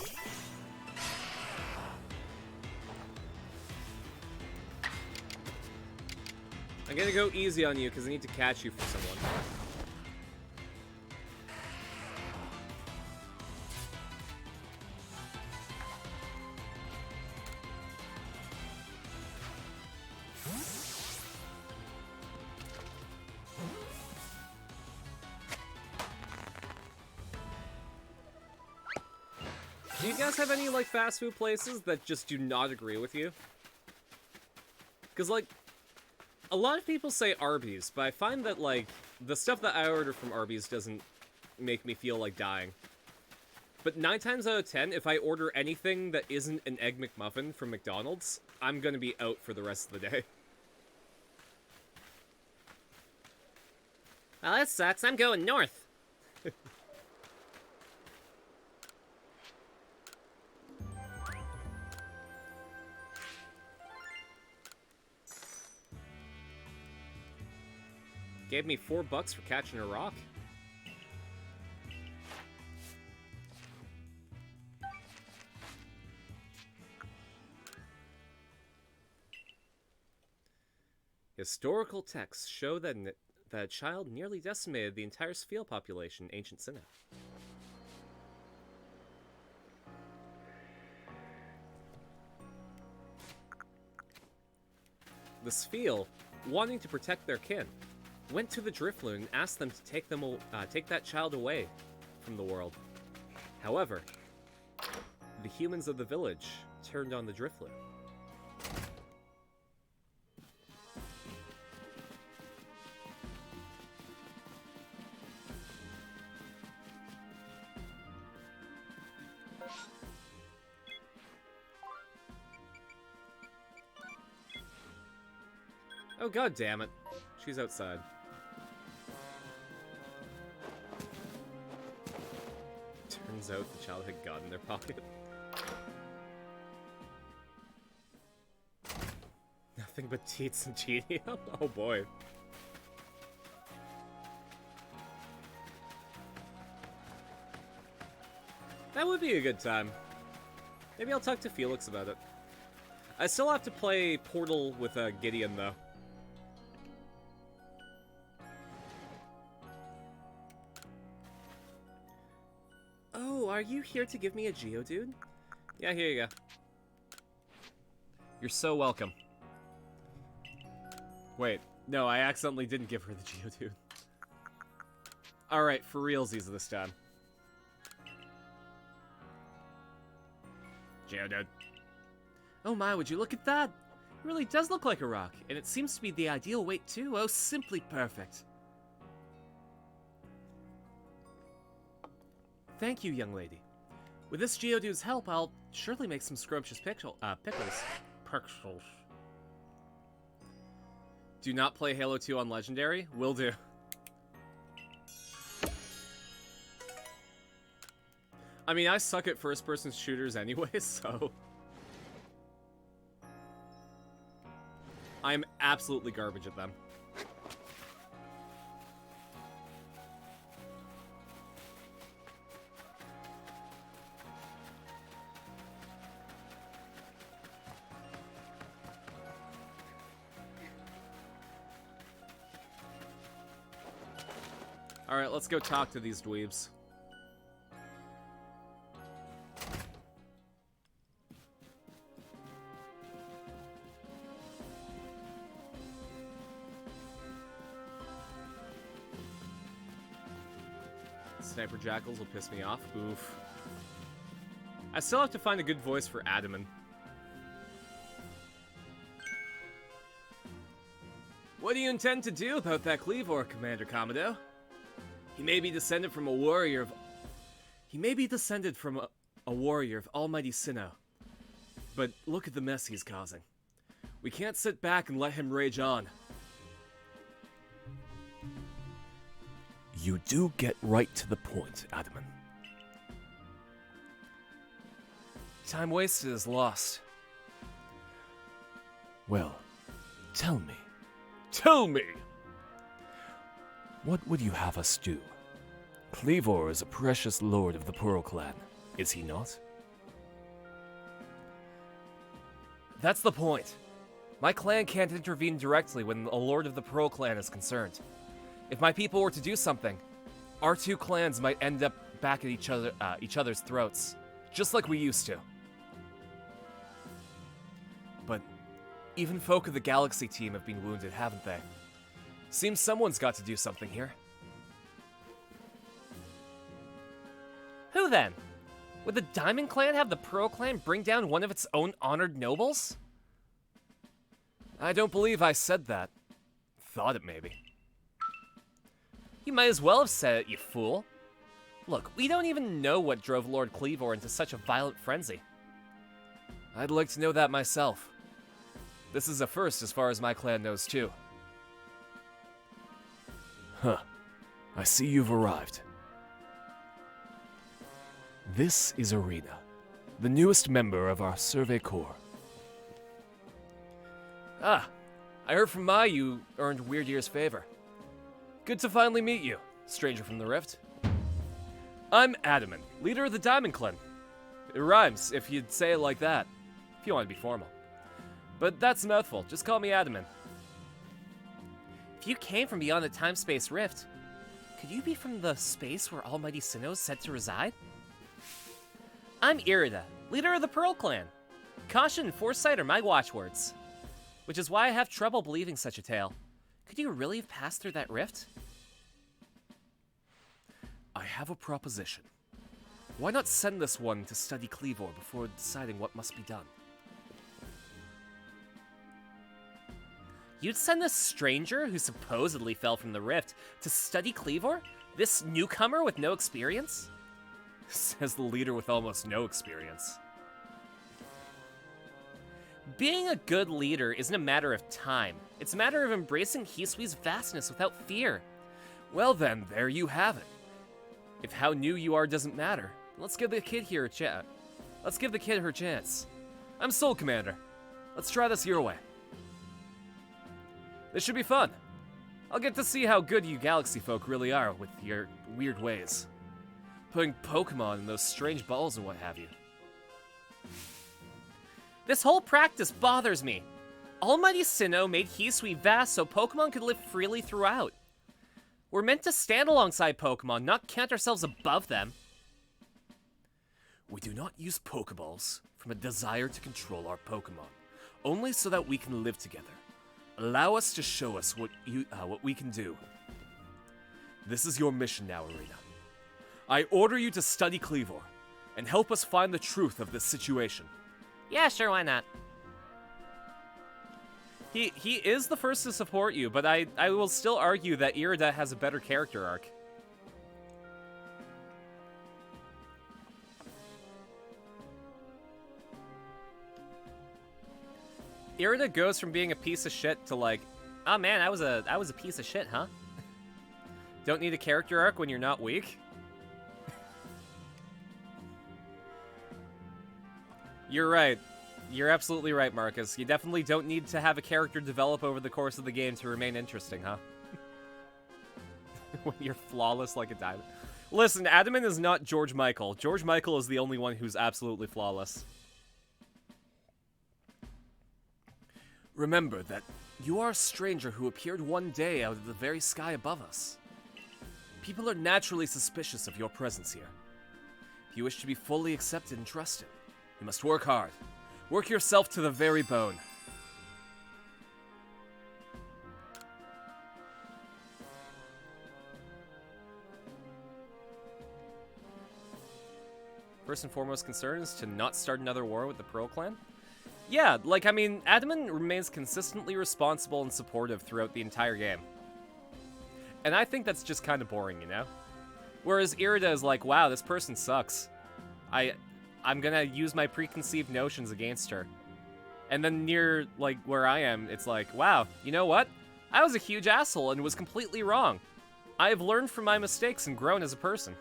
I'm gonna go easy on you because I need to catch you for someone. Do you guys have any, like, fast food places that just do not agree with you? Because, like, a lot of people say Arby's, but I find that, like, the stuff that I order from Arby's doesn't make me feel like dying. But 9 times out of 10, if I order anything that isn't an Egg McMuffin from McDonald's, I'm gonna be out for the rest of the day. Well, that sucks. I'm going north. Gave me $4 for catching a rock. Historical texts show that a child nearly decimated the entire Spheal population in ancient Sinnoh. The Spheal, wanting to protect their kin, went to the Drifloon and asked them to take that child away from the world. However, the humans of the village turned on the Drifloon. Oh, god damn it. She's outside. Turns out the child had gun in their pocket. Nothing but teats and genium? Oh boy. That would be a good time. Maybe I'll talk to Felix about it. I still have to play Portal with Gideon, though. Oh, are you here to give me a Geodude? Yeah, here you go. You're so welcome. Wait, no, I accidentally didn't give her the Geodude. Alright, for realsies this time. Geodude. Oh my, would you look at that? It really does look like a rock, and it seems to be the ideal weight too. Oh, simply perfect. Thank you, young lady. With this Geodude's help, I'll surely make some scrumptious pickles. Pixels. Do not play Halo 2 on Legendary? Will do. I mean, I suck at first-person shooters anyway, so... I'm absolutely garbage at them. Alright, let's go talk to these dweebs. Sniper Jackals will piss me off. Oof. I still have to find a good voice for Adaman. What do you intend to do about that Cleavor, Commander Commodore? He may be descended from a warrior of... Almighty Sinnoh. But look at the mess he's causing. We can't sit back and let him rage on. You do get right to the point, Adaman. Time wasted is lost. Well, tell me. Tell me! What would you have us do? Cleavor is a precious lord of the Pearl Clan, is he not? That's the point. My clan can't intervene directly when a lord of the Pearl Clan is concerned. If my people were to do something, our two clans might end up back at each other's throats, just like we used to. But even folk of the Galaxy team have been wounded, haven't they? Seems someone's got to do something here. Who then? Would the Diamond Clan have the Pearl Clan bring down one of its own honored nobles? I don't believe I said that. Thought it maybe. You might as well have said it, you fool. Look, we don't even know what drove Lord Cleavor into such a violent frenzy. I'd like to know that myself. This is a first as far as my clan knows too. Huh. I see you've arrived. This is Arena, the newest member of our Survey Corps. Ah, I heard from Mai you earned Weird Ear's favor. Good to finally meet you, stranger from the Rift. I'm Adaman, leader of the Diamond Clan. It rhymes if you'd say it like that, if you want to be formal. But that's a mouthful, just call me Adaman. If you came from beyond the time-space rift, could you be from the space where Almighty Sinnoh is said to reside? I'm Irida, leader of the Pearl Clan. Caution and foresight are my watchwords. Which is why I have trouble believing such a tale. Could you really have passed through that rift? I have a proposition. Why not send this one to study Cleavor before deciding what must be done? You'd send this stranger who supposedly fell from the rift to study Cleavor? This newcomer with no experience? Says the leader with almost no experience. Being a good leader isn't a matter of time, It's a matter of embracing Hisui's vastness without fear. Well then, there you have it. If how new you are doesn't matter, let's give the kid here a chat. Let's give the kid her chance. I'm Soul Commander. Let's try this your way. This should be fun. I'll get to see how good you galaxy folk really are with your weird ways. Putting Pokemon in those strange balls and what have you. This whole practice bothers me. Almighty Sinnoh made Hisui vast so Pokemon could live freely throughout. We're meant to stand alongside Pokemon, not count ourselves above them. We do not use Pokeballs from a desire to control our Pokemon, only so that we can live together. Allow us to show us what we can do. This is your mission now, Arena. I order you to study Cleavor, and help us find the truth of this situation. Yeah, sure, why not? He is the first to support you, but I will still argue that Irida has a better character arc. Irida goes from being a piece of shit to like, oh man, I was a piece of shit, huh? Don't need a character arc when you're not weak? You're right. You're absolutely right, Marcus. You definitely don't need to have a character develop over the course of the game to remain interesting, huh? When you're flawless like a diamond. Listen, Adamant is not George Michael. George Michael is the only one who's absolutely flawless. Remember that you are a stranger who appeared one day out of the very sky above us. People are naturally suspicious of your presence here. If you wish to be fully accepted and trusted, you must work hard. Work yourself to the very bone. First and foremost concern is to not start another war with the Pearl Clan. Yeah, like, I mean, Adamant remains consistently responsible and supportive throughout the entire game. And I think that's just kind of boring, you know? Whereas Irida is like, wow, this person sucks. I'm gonna use my preconceived notions against her. And then near, like, where I am, it's like, wow, you know what? I was a huge asshole and was completely wrong. I have learned from my mistakes and grown as a person.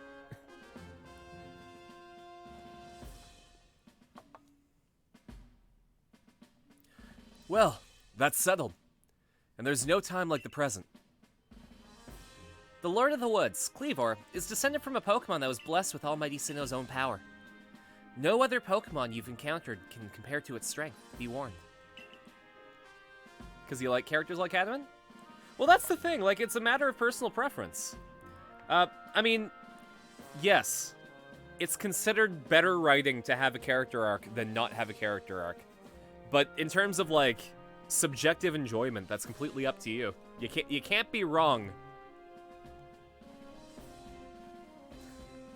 Well, that's settled. And there's no time like the present. The Lord of the Woods, Cleavor, is descended from a Pokemon that was blessed with Almighty Sinnoh's own power. No other Pokemon you've encountered can compare to its strength, be warned. Because you like characters like Adamant? Well, that's the thing, like, it's a matter of personal preference. I mean, yes, it's considered better writing to have a character arc than not have a character arc. But in terms of, like, subjective enjoyment, that's completely up to you. You can't be wrong.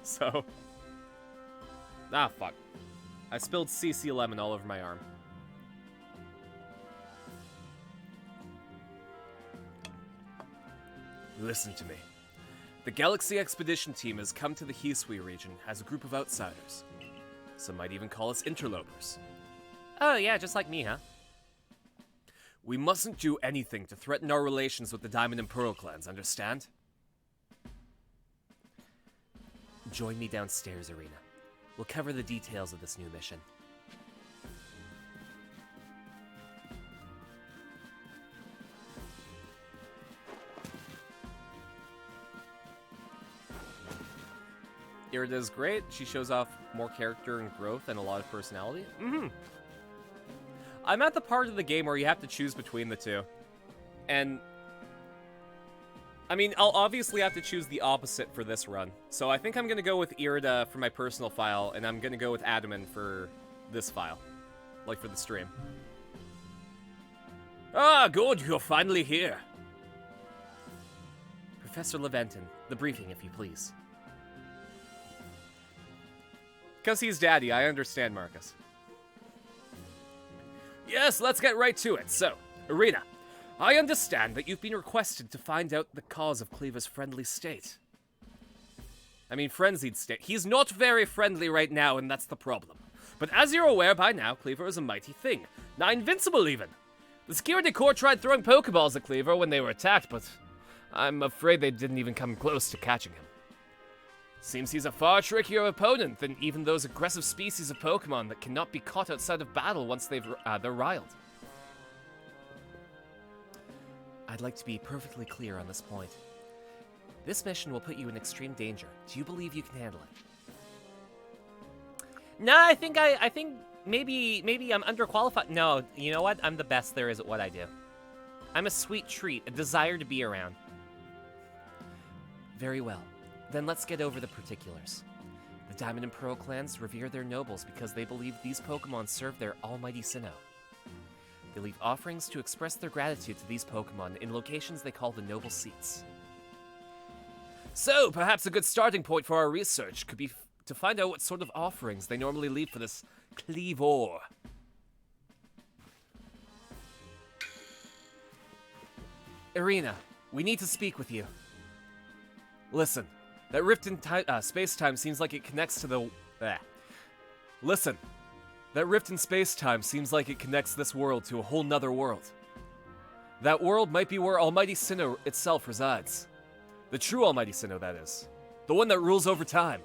So... ah, fuck. I spilled CC Lemon all over my arm. Listen to me. The Galaxy Expedition team has come to the Hisui region as a group of outsiders. Some might even call us interlopers. Oh yeah, just like me, huh? We mustn't do anything to threaten our relations with the Diamond and Pearl clans, understand? Join me downstairs, Arena. We'll cover the details of this new mission. Irida's great. She shows off more character and growth and a lot of personality. I'm at the part of the game where you have to choose between the two. And... I mean, I'll obviously have to choose the opposite for this run. So I think I'm going to go with Irida for my personal file, and I'm going to go with Adamant for this file. Like, for the stream. Ah, good, you're finally here. Professor Leventon, the briefing, if you please. Because he's daddy, I understand, Marcus. Yes, let's get right to it. So, Irina, I understand that you've been requested to find out the cause of Cleavor's friendly state. I mean, frenzied state. He's not very friendly right now, and that's the problem. But as you're aware by now, Cleavor is a mighty thing. Not invincible, even. The security corps tried throwing Pokeballs at Cleaver when they were attacked, but I'm afraid they didn't even come close to catching him. Seems he's a far trickier opponent than even those aggressive species of Pokemon that cannot be caught outside of battle once they're riled. I'd like to be perfectly clear on this point. This mission will put you in extreme danger. Do you believe you can handle it? No, I think maybe I'm underqualified. No, you know what? I'm the best there is at what I do. I'm a sweet treat, a desire to be around. Very well. Then let's get over the particulars. The Diamond and Pearl clans revere their nobles because they believe these Pokemon serve their almighty Sinnoh. They leave offerings to express their gratitude to these Pokemon in locations they call the Noble Seats. So, perhaps a good starting point for our research could be to find out what sort of offerings they normally leave for this Cleavor. Irina, we need to speak with you. Listen, that rift in space-time seems like it connects to the... Listen, that rift in space-time seems like it connects this world to a whole nother world. That world might be where Almighty Sinnoh itself resides. The true Almighty Sinnoh, that is. The one that rules over time.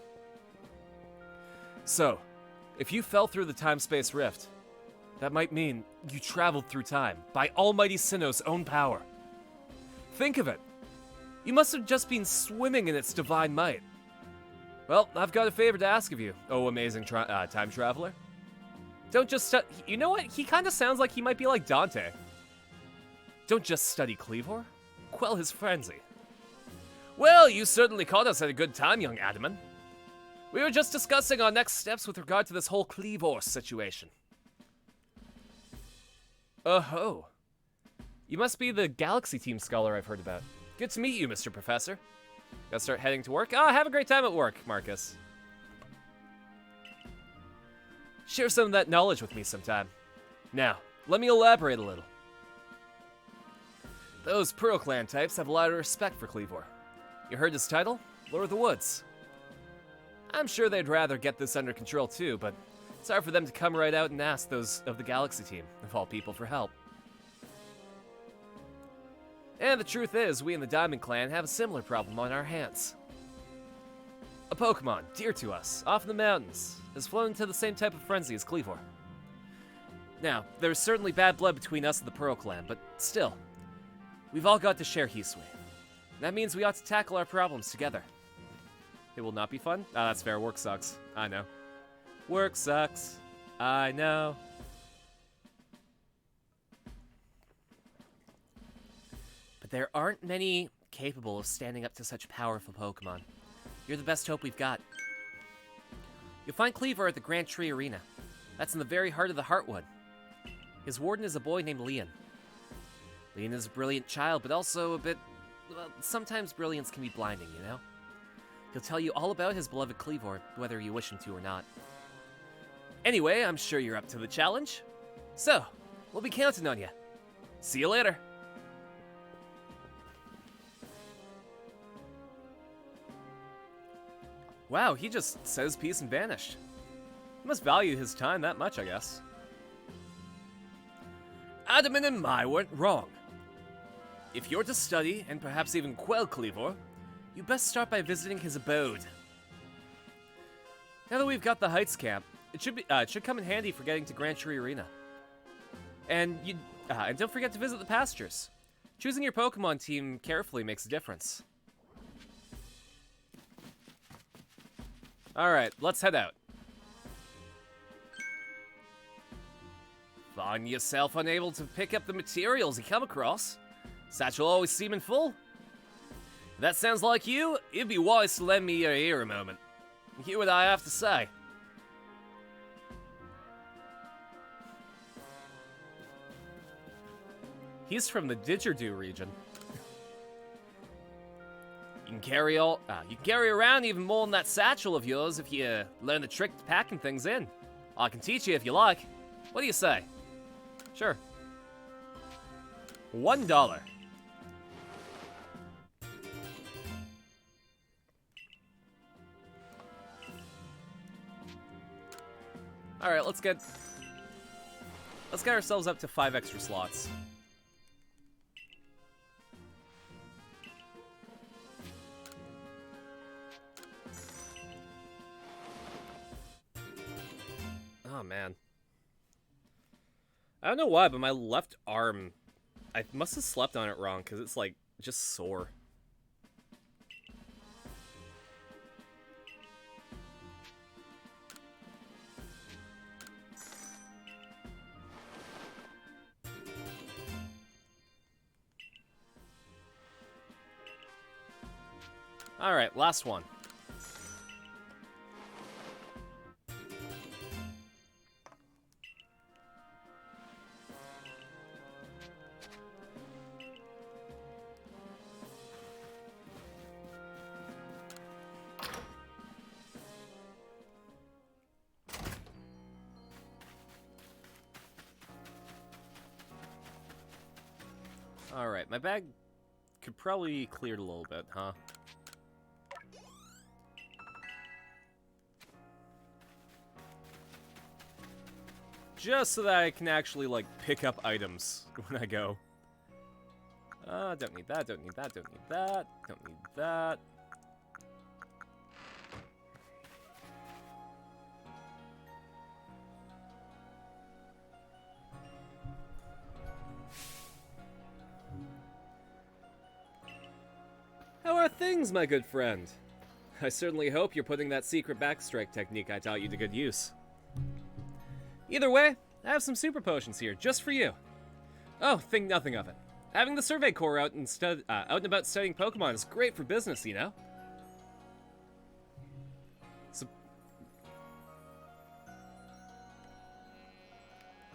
So, if you fell through the time-space rift, that might mean you traveled through time by Almighty Sinnoh's own power. Think of it. You must have just been swimming in its divine might. Well, I've got a favor to ask of you, oh amazing time traveler. Don't just you know what? He kind of sounds like he might be like Dante. Don't just study Cleavor. Quell his frenzy. Well, you certainly caught us at a good time, young Adaman. We were just discussing our next steps with regard to this whole Cleavor situation. Oh-ho. You must be the Galaxy Team scholar I've heard about. Good to meet you, Mr. Professor. Gotta start heading to work? Ah, have a great time at work, Marcus. Share some of that knowledge with me sometime. Now, let me elaborate a little. Those Pearl Clan types have a lot of respect for Cleavor. You heard his title? Lord of the Woods. I'm sure they'd rather get this under control too, but it's hard for them to come right out and ask those of the Galaxy Team, of all people, for help. And the truth is, we in the Diamond Clan have a similar problem on our hands. A Pokemon, dear to us, off in the mountains, has flown into the same type of frenzy as Cleavor. Now, there's certainly bad blood between us and the Pearl Clan, but still, we've all got to share Hisui. That means we ought to tackle our problems together. It will not be fun? Ah, that's fair. Work sucks. I know. Work sucks. I know. But there aren't many capable of standing up to such powerful Pokemon. You're the best hope we've got. You'll find Cleavor at the Grand Tree Arena. That's in the very heart of the Heartwood. His warden is a boy named Leon. Leon is a brilliant child, but also a bit... well, sometimes brilliance can be blinding, you know? He'll tell you all about his beloved Cleavor, whether you wish him to or not. Anyway, I'm sure you're up to the challenge. So, we'll be counting on you. See you later. Wow, he just said his piece and vanished. He must value his time that much, I guess. Adaman and Mai weren't wrong. If you're to study, and perhaps even quell Cleavor, you best start by visiting his abode. Now that we've got the Heights camp, it should come in handy for getting to Grand Tree Arena. And don't forget to visit the pastures. Choosing your Pokemon team carefully makes a difference. Alright, let's head out. Find yourself unable to pick up the materials you come across? Satchel always seeming full? If that sounds like you, it'd be wise to lend me your ear a moment. Hear what I have to say. He's from the Didgeridoo region. You can carry around even more than that satchel of yours if you learn the trick to packing things in. I can teach you if you like. What do you say? Sure. $1. Alright, let's get ourselves up to 5 extra slots. Oh, man. I don't know why, but my left arm... I must have slept on it wrong, because it's, like, just sore. Alright, last one. Alright, my bag could probably clear it a little bit, huh? Just so that I can actually, like, pick up items when I go. Don't need that, don't need that, don't need that, don't need that. How are things, my good friend? I certainly hope you're putting that secret backstrike technique I taught you to good use. Either way, I have some super potions here, just for you. Oh, think nothing of it. Having the Survey Corps out and about studying Pokemon is great for business, you know?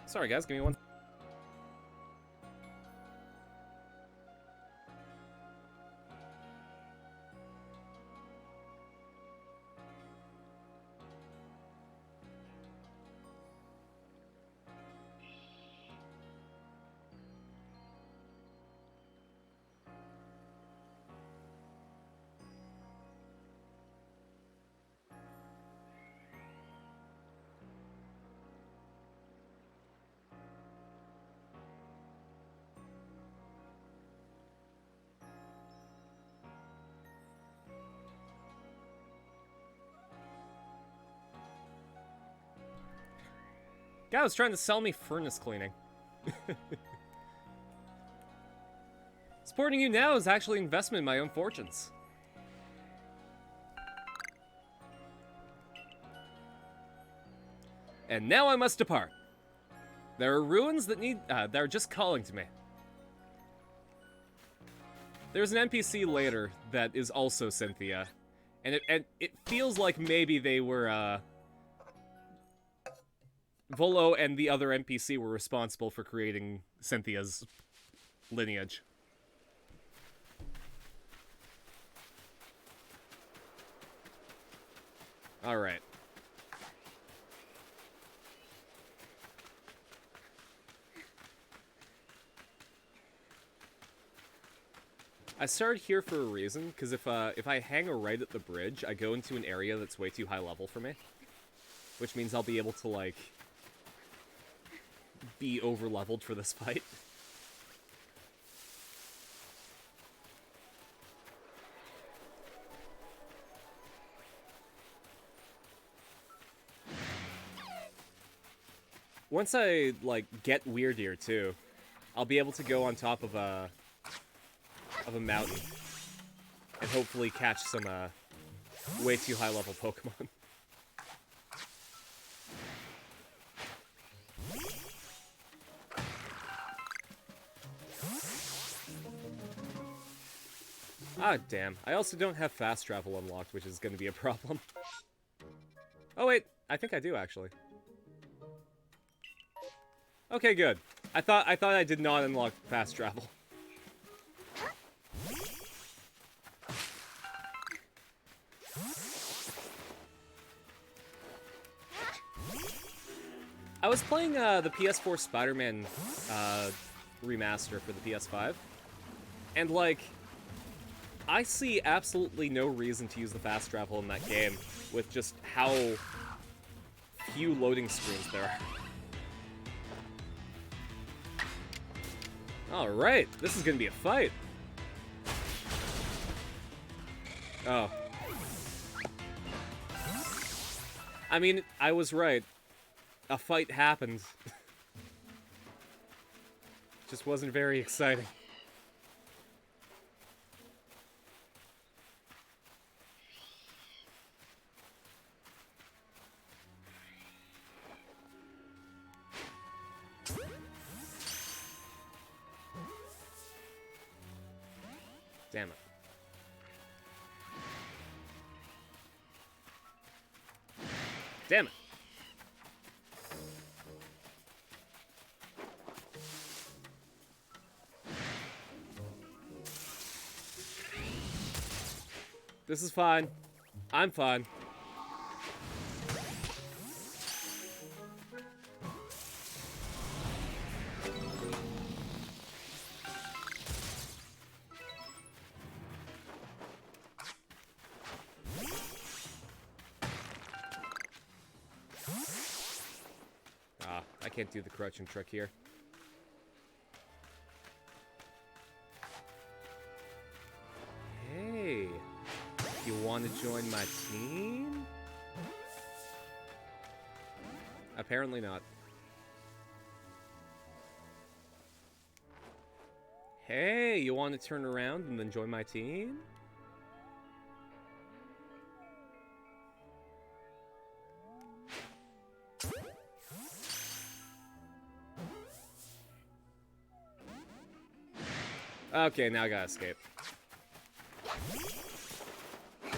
Sorry guys, give me one. Guy was trying to sell me furnace cleaning. Supporting you now is actually an investment in my own fortunes. And now I must depart. There are ruins that that are just calling to me. There's an NPC later that is also Cynthia, and it feels like maybe they were Volo and the other NPC were responsible for creating Cynthia's lineage. Alright. I started here for a reason, because if I hang a right at the bridge, I go into an area that's way too high level for me. Which means I'll be able to, like, be over-leveled for this fight. Once I, like, get weird here, too, I'll be able to go on top of a mountain and hopefully catch some, way too high-level Pokemon. Ah, damn. I also don't have fast travel unlocked, which is going to be a problem. Oh, wait. I think I do, actually. Okay, good. I thought I did not unlock fast travel. I was playing the PS4 Spider-Man remaster for the PS5, and, like, I see absolutely no reason to use the fast travel in that game with just how few loading screens there are. Alright, this is gonna be a fight. Oh. I mean, I was right. a fight happened. Just wasn't very exciting. Damn it. Damn it. This is fine. I'm fine. I can't do the crouching trick here. Hey, you want to join my team? Apparently not. Hey, you want to turn around and then join my team? Okay, now I gotta escape.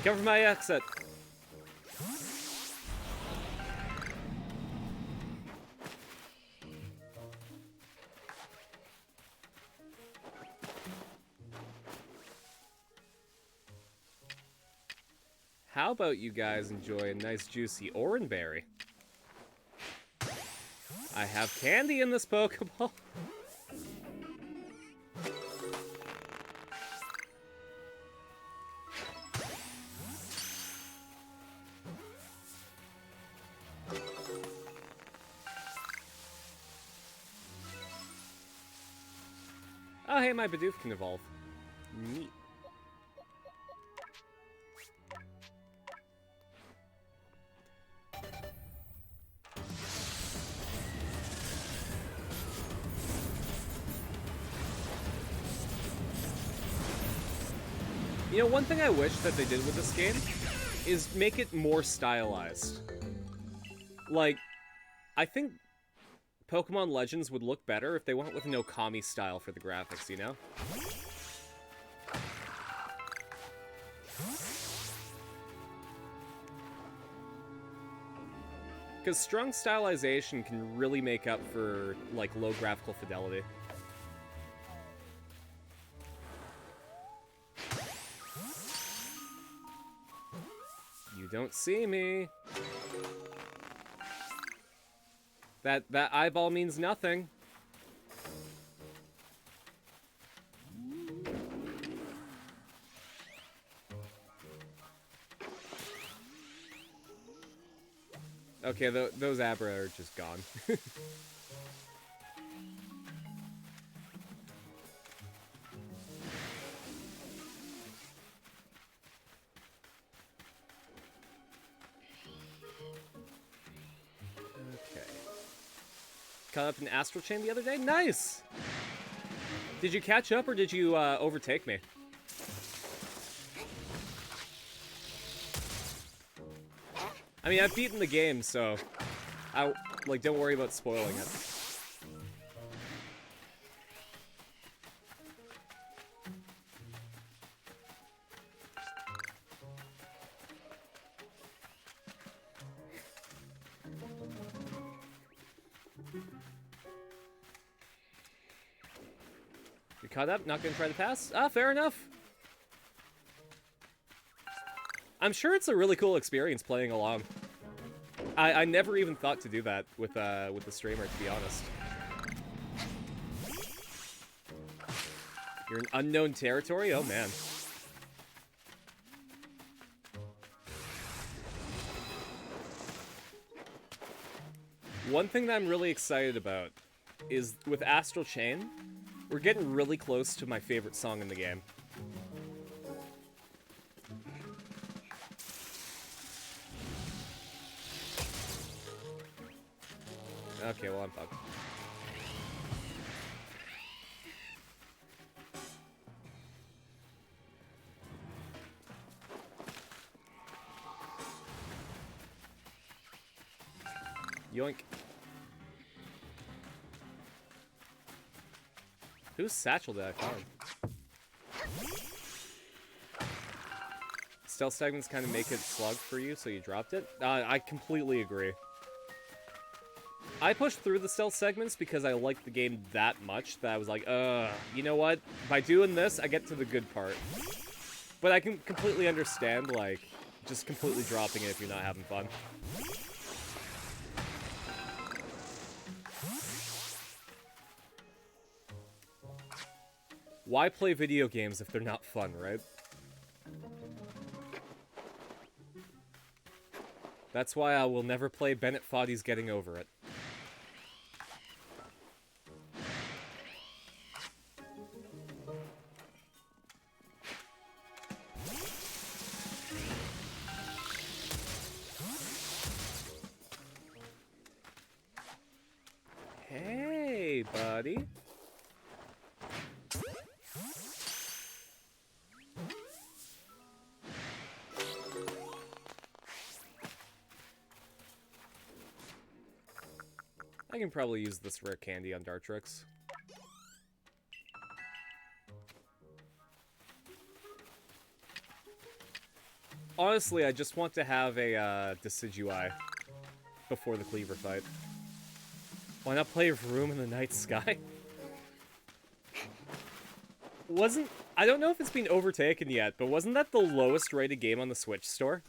Cover my exit. How about you guys enjoy a nice juicy oranberry? I have candy in this Pokeball. Oh, hey, my Bidoof can evolve. Neat. You know, one thing I wish that they did with this game is make it more stylized. Like, I think Pokemon Legends would look better if they went with an Okami style for the graphics, you know? Because strong stylization can really make up for, like, low graphical fidelity. You don't see me. That eyeball means nothing. Okay, those Abra are just gone. Caught up in Astral Chain the other day? Nice! Did you catch up or did you overtake me? I mean, I've beaten the game, so don't worry about spoiling it. You caught up? Not gonna try to pass? Ah, fair enough. I'm sure it's a really cool experience playing along. I never even thought to do that with the streamer, to be honest. You're in unknown territory? Oh, man. One thing that I'm really excited about is with Astral Chain, we're getting really close to my favorite song in the game. Okay, well, I'm fucked. Yoink. Whose satchel did I find? Stealth segments kind of make it slug for you, so you dropped it? I completely agree. I pushed through the stealth segments because I liked the game that much that I was like, you know what? By doing this, I get to the good part. But I can completely understand, like, just completely dropping it if you're not having fun. Why play video games if they're not fun, right? That's why I will never play Bennett Foddy's Getting Over It. Hey, buddy. I can probably use this rare candy on Dartrix. Honestly, I just want to have a Decidueye before the Cleaver fight. Why not play Room in the Night Sky? I don't know if it's been overtaken yet, but wasn't that the lowest rated game on the Switch store?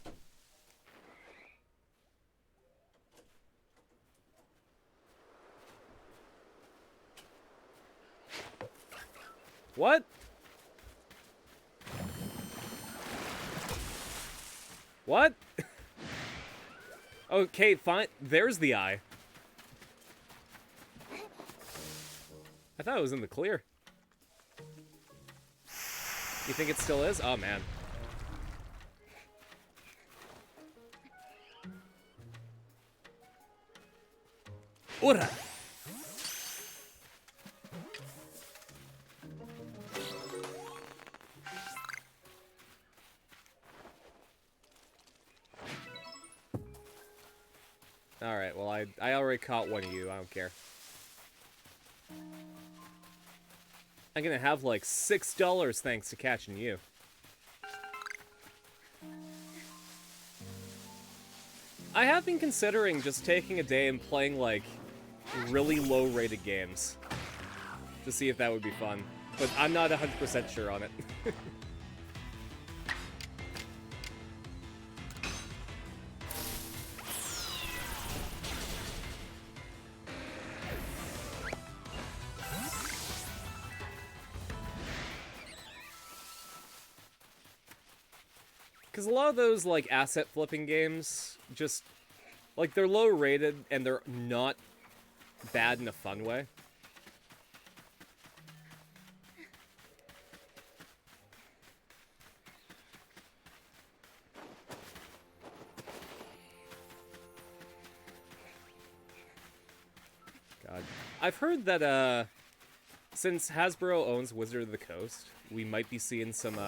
What? What? Okay, fine. There's the eye. I thought it was in the clear. You think it still is? Oh, man. Ura! Alright, well, I already caught one of you. I don't care. I'm gonna have like $6 thanks to catching you. I have been considering just taking a day and playing like really low rated games to see if that would be fun, but I'm not 100% sure on it. Because a lot of those, like, asset flipping games, just, like, they're low rated and they're not bad in a fun way. God. I've heard that, since Hasbro owns Wizard of the Coast, we might be seeing some,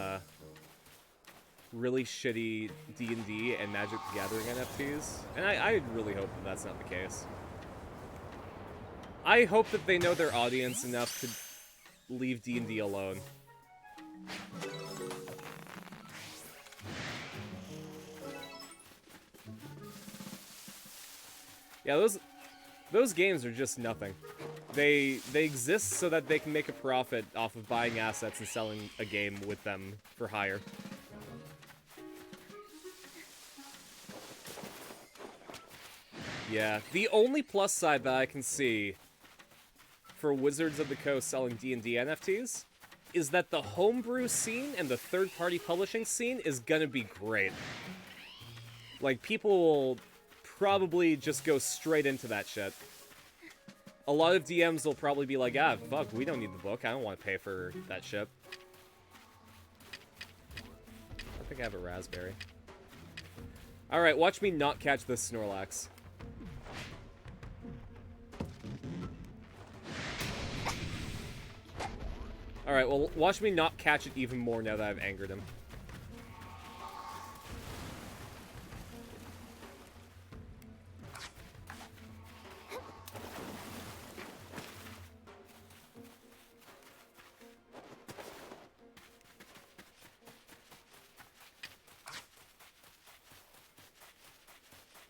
really shitty D&D and Magic the Gathering NFTs, and I really hope that that's not the case. I hope that they know their audience enough to leave D&D alone. Yeah, those games are just nothing. They exist so that they can make a profit off of buying assets and selling a game with them for hire. Yeah, the only plus side that I can see for Wizards of the Coast selling D&D NFTs is that the homebrew scene and the third-party publishing scene is gonna be great. Like, people will probably just go straight into that shit. A lot of DMs will probably be like, ah, fuck, we don't need the book. I don't want to pay for that shit. I think I have a raspberry. Alright, watch me not catch this Snorlax. Alright, well, watch me not catch it even more now that I've angered him.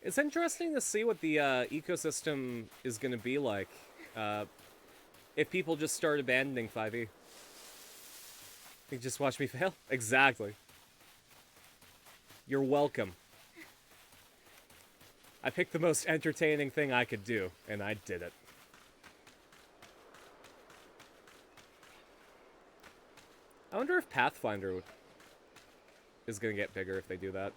It's interesting to see what the ecosystem is going to be like if people just start abandoning 5e. You just watch me fail? Exactly. You're welcome. I picked the most entertaining thing I could do, and I did it. I wonder if Pathfinder is going to get bigger if they do that.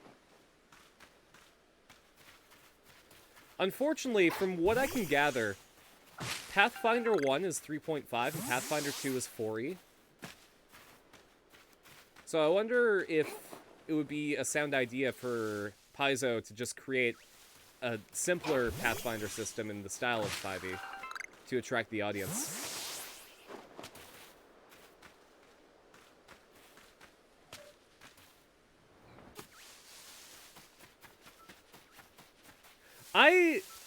Unfortunately, from what I can gather, Pathfinder 1 is 3.5 and Pathfinder 2 is 4e. So I wonder if it would be a sound idea for Paizo to just create a simpler Pathfinder system in the style of 5e to attract the audience.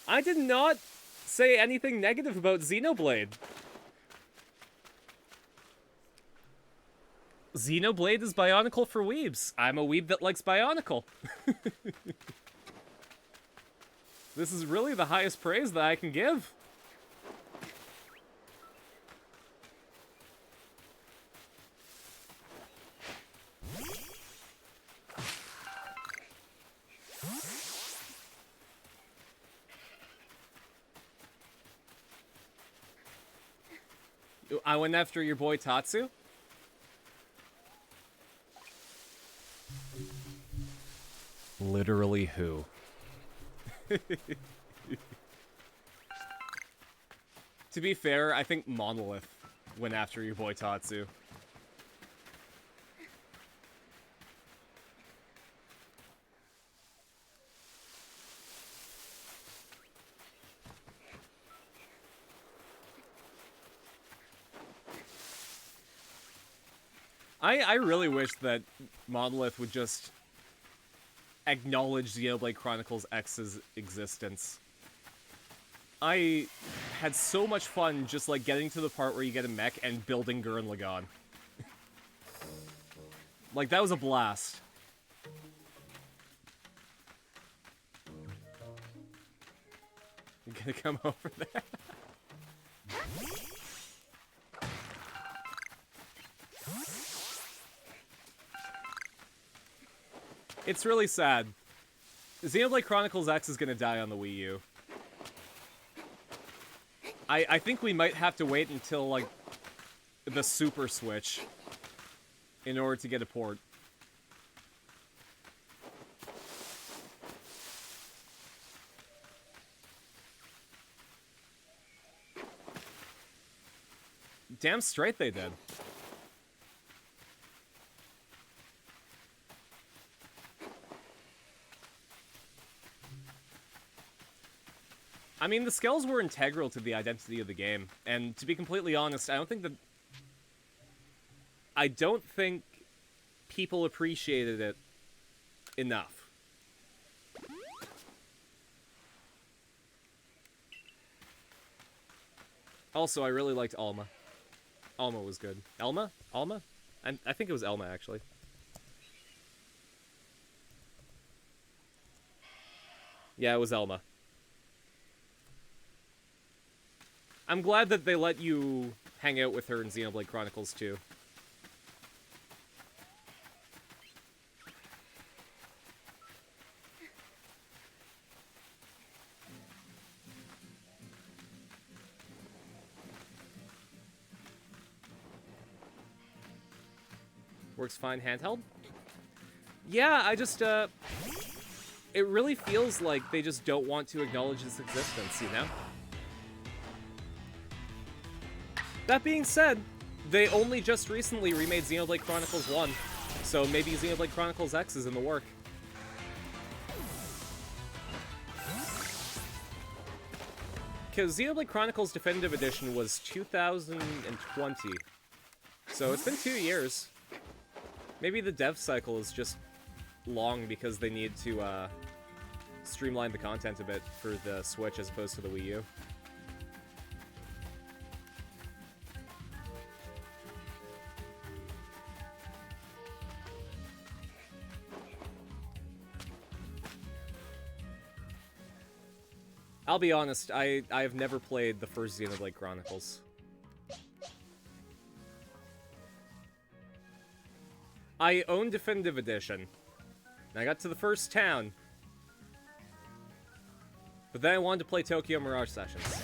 I did not say anything negative about Xenoblade. Xenoblade is Bionicle for weebs. I'm a weeb that likes Bionicle. This is really the highest praise that I can give. I went after your boy Tatsu. Literally who? To be fair, I think Monolith went after your boy Tatsu. I really wish that Monolith would just acknowledge Xenoblade Chronicles X's existence. I had so much fun just, like, getting to the part where you get a mech and building Gurren Lagann. Like, that was a blast. You gonna come over there? It's really sad. Xenoblade Chronicles X is gonna die on the Wii U. I think we might have to wait until, like, the Super Switch in order to get a port. Damn straight they did. I mean, the skells were integral to the identity of the game, and to be completely honest, I don't think people appreciated it enough. Also, I really liked Alma. Alma was good. Elma? Alma? I think it was Elma, actually. Yeah, it was Elma. I'm glad that they let you hang out with her in Xenoblade Chronicles 2. Works fine handheld? Yeah, I just, it really feels like they just don't want to acknowledge its existence, you know? That being said, they only just recently remade Xenoblade Chronicles 1, so maybe Xenoblade Chronicles X is in the work. Because Xenoblade Chronicles Definitive Edition was 2020, So it's been 2 years. Maybe the dev cycle is just long because they need to streamline the content a bit for the Switch as opposed to the Wii U. I'll be honest, I have never played the first Xenoblade Chronicles. I own Definitive Edition. And I got to the first town. But then I wanted to play Tokyo Mirage Sessions.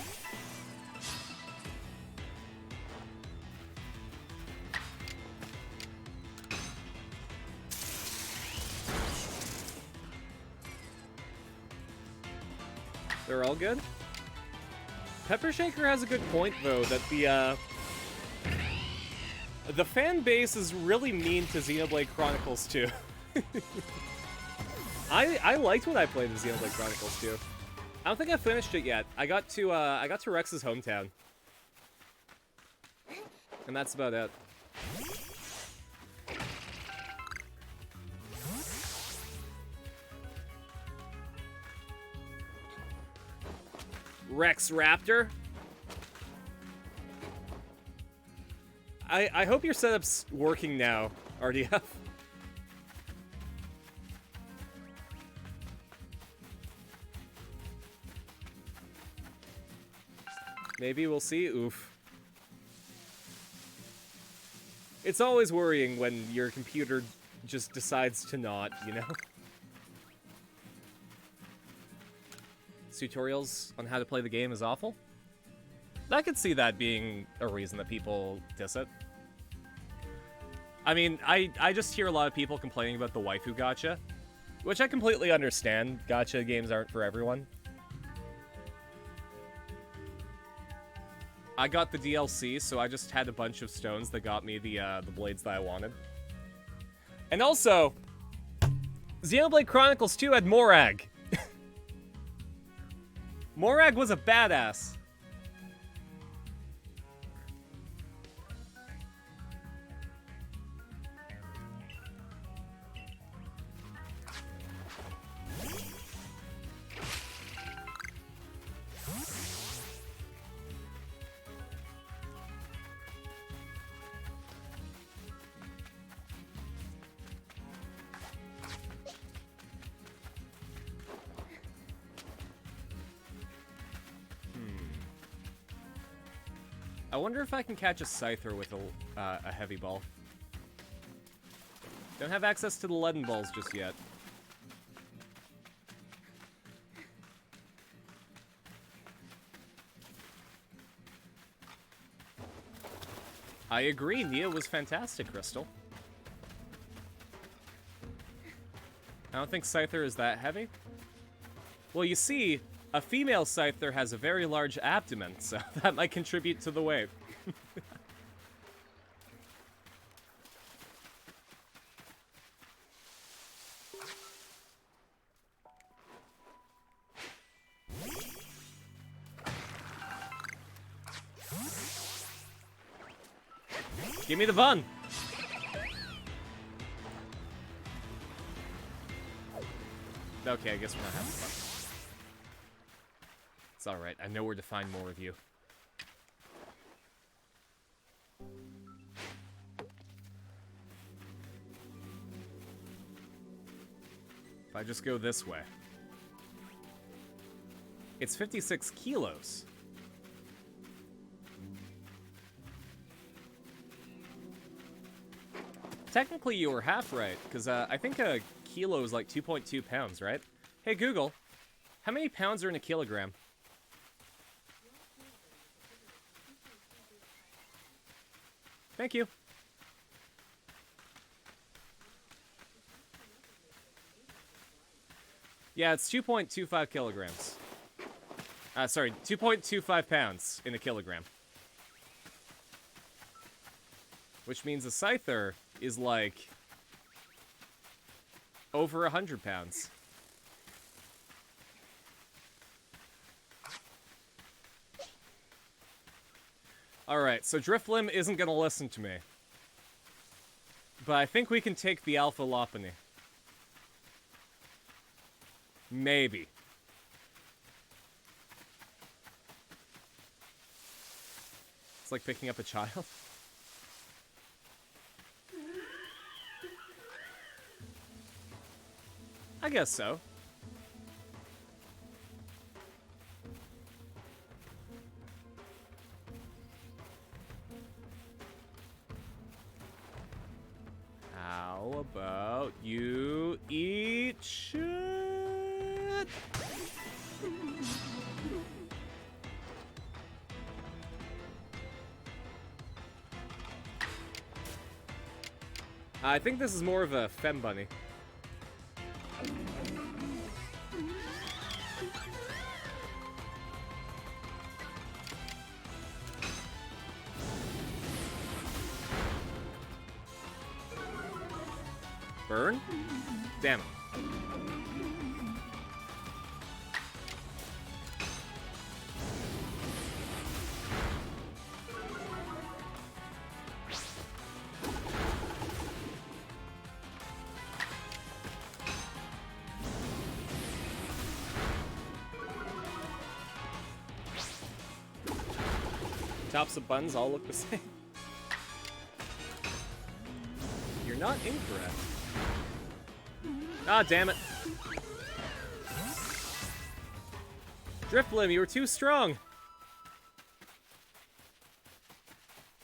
They're all good? Pepper Shaker has a good point, though, that the fan base is really mean to Xenoblade Chronicles 2. I liked when I played the Xenoblade Chronicles 2. I don't think I finished it yet. I got to Rex's hometown. And that's about it. Rex Raptor? I hope your setup's working now, RDF. Maybe we'll see. Oof. It's always worrying when your computer just decides to not, you know? Tutorials on how to play the game is awful? I could see that being a reason that people diss it. I mean, I just hear a lot of people complaining about the waifu gacha, which I completely understand. Gacha games aren't for everyone. I got the DLC, so I just had a bunch of stones that got me the blades that I wanted. And also, Xenoblade Chronicles 2 had Morag. Morag was a badass. I wonder if I can catch a Scyther with a heavy ball. Don't have access to the leaden balls just yet. I agree, Nia was fantastic, Crystal. I don't think Scyther is that heavy. Well, you see, a female Scyther has a very large abdomen, so that might contribute to the weight. Give me the bun! Okay, I guess we're not having fun. It's alright, I know where to find more of you. If I just go this way. It's 56 kilos. Technically, you were half right, because I think a kilo is like 2.2 pounds, right? Hey, Google, how many pounds are in a kilogram? Thank you. Yeah, it's 2.25 kilograms. Sorry, 2.25 pounds in a kilogram. Which means a Scyther is like over 100 pounds. Alright, so Driftlim isn't gonna listen to me. But I think we can take the Alpha Lopunny. Maybe. It's like picking up a child. I guess so. How about you eat shit? I think this is more of a fem bunny. Burn? Damn it. Tops of buns all look the same. You're not incorrect. Ah, damn it. Drifblim, you were too strong.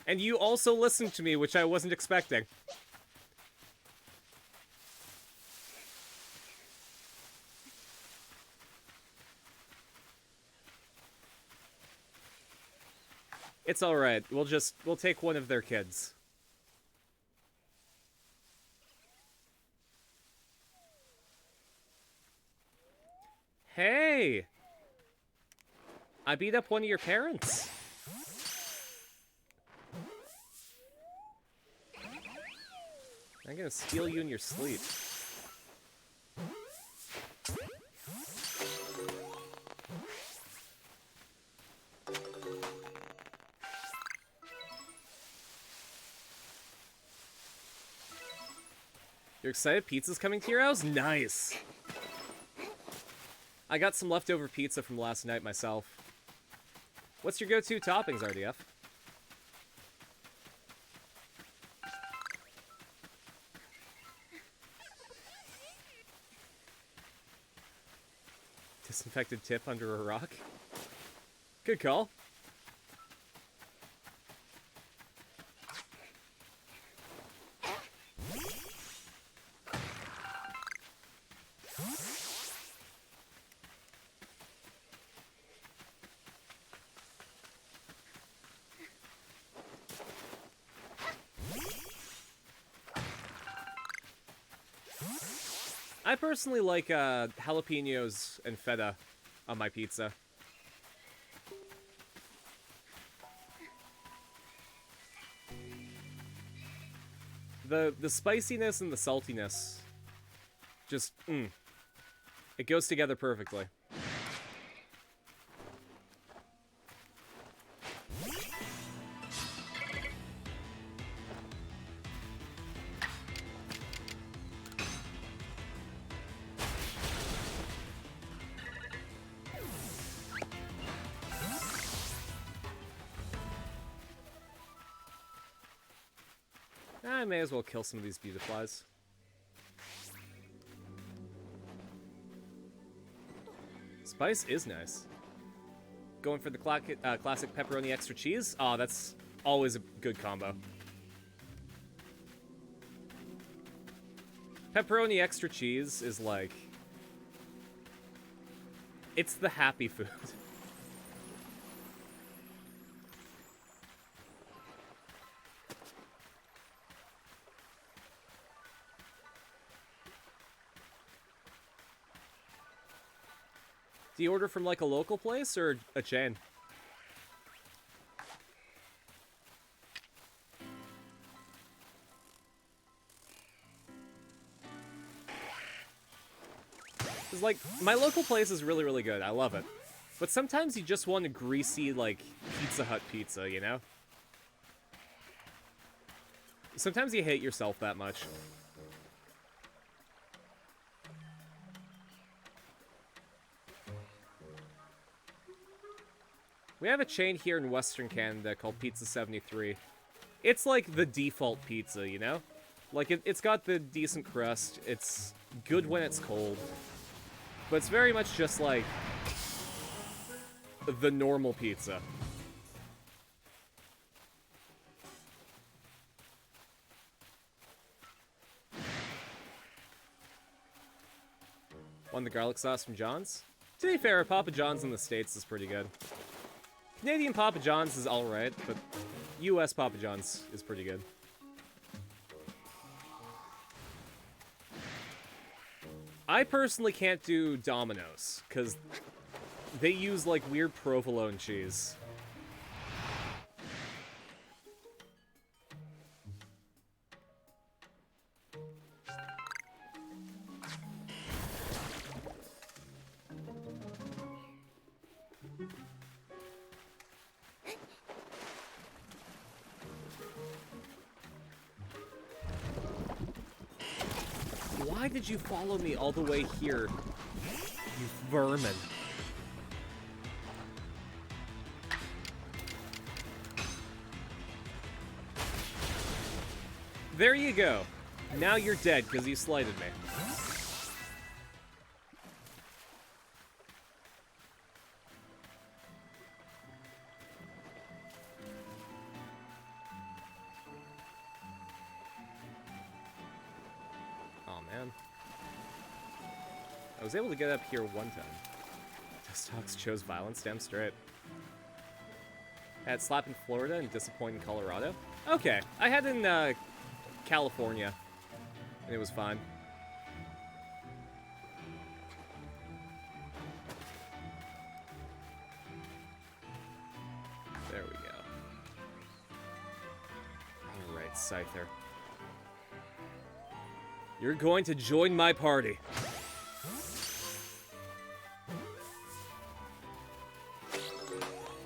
And you also listened to me, which I wasn't expecting. It's alright. We'll take one of their kids. Hey! I beat up one of your parents. I'm gonna steal you in your sleep. You're excited? Pizza's coming to your house? Nice! I got some leftover pizza from last night myself. What's your go-to toppings, RDF? Disinfected tip under a rock? Good call. I personally like jalapenos and feta on my pizza. The spiciness and the saltiness just it goes together perfectly. I may as well kill some of these beautiflies. Spice is nice. Going for the classic pepperoni extra cheese? Oh, that's always a good combo. Pepperoni extra cheese is like... it's the happy food. Do you order from, like, a local place or a chain? It's like, my local place is really, really good. I love it. But sometimes you just want a greasy, like, Pizza Hut pizza, you know? Sometimes you hate yourself that much. We have a chain here in Western Canada called Pizza 73. It's like the default pizza, you know? Like, it's got the decent crust, it's good when it's cold, but it's very much just like the normal pizza. Want the garlic sauce from John's? To be fair, Papa John's in the States is pretty good. Canadian Papa John's is alright, but US Papa John's is pretty good. I personally can't do Domino's, because they use, like, weird provolone cheese. Why did you follow me all the way here, you vermin? There you go. Now you're dead because you slighted me. I was able to get up here one time. Dustox chose violence, damn straight. I had slap in Florida and disappoint in Colorado. Okay, I had in California, and it was fine. There we go. Alright, Scyther. You're going to join my party.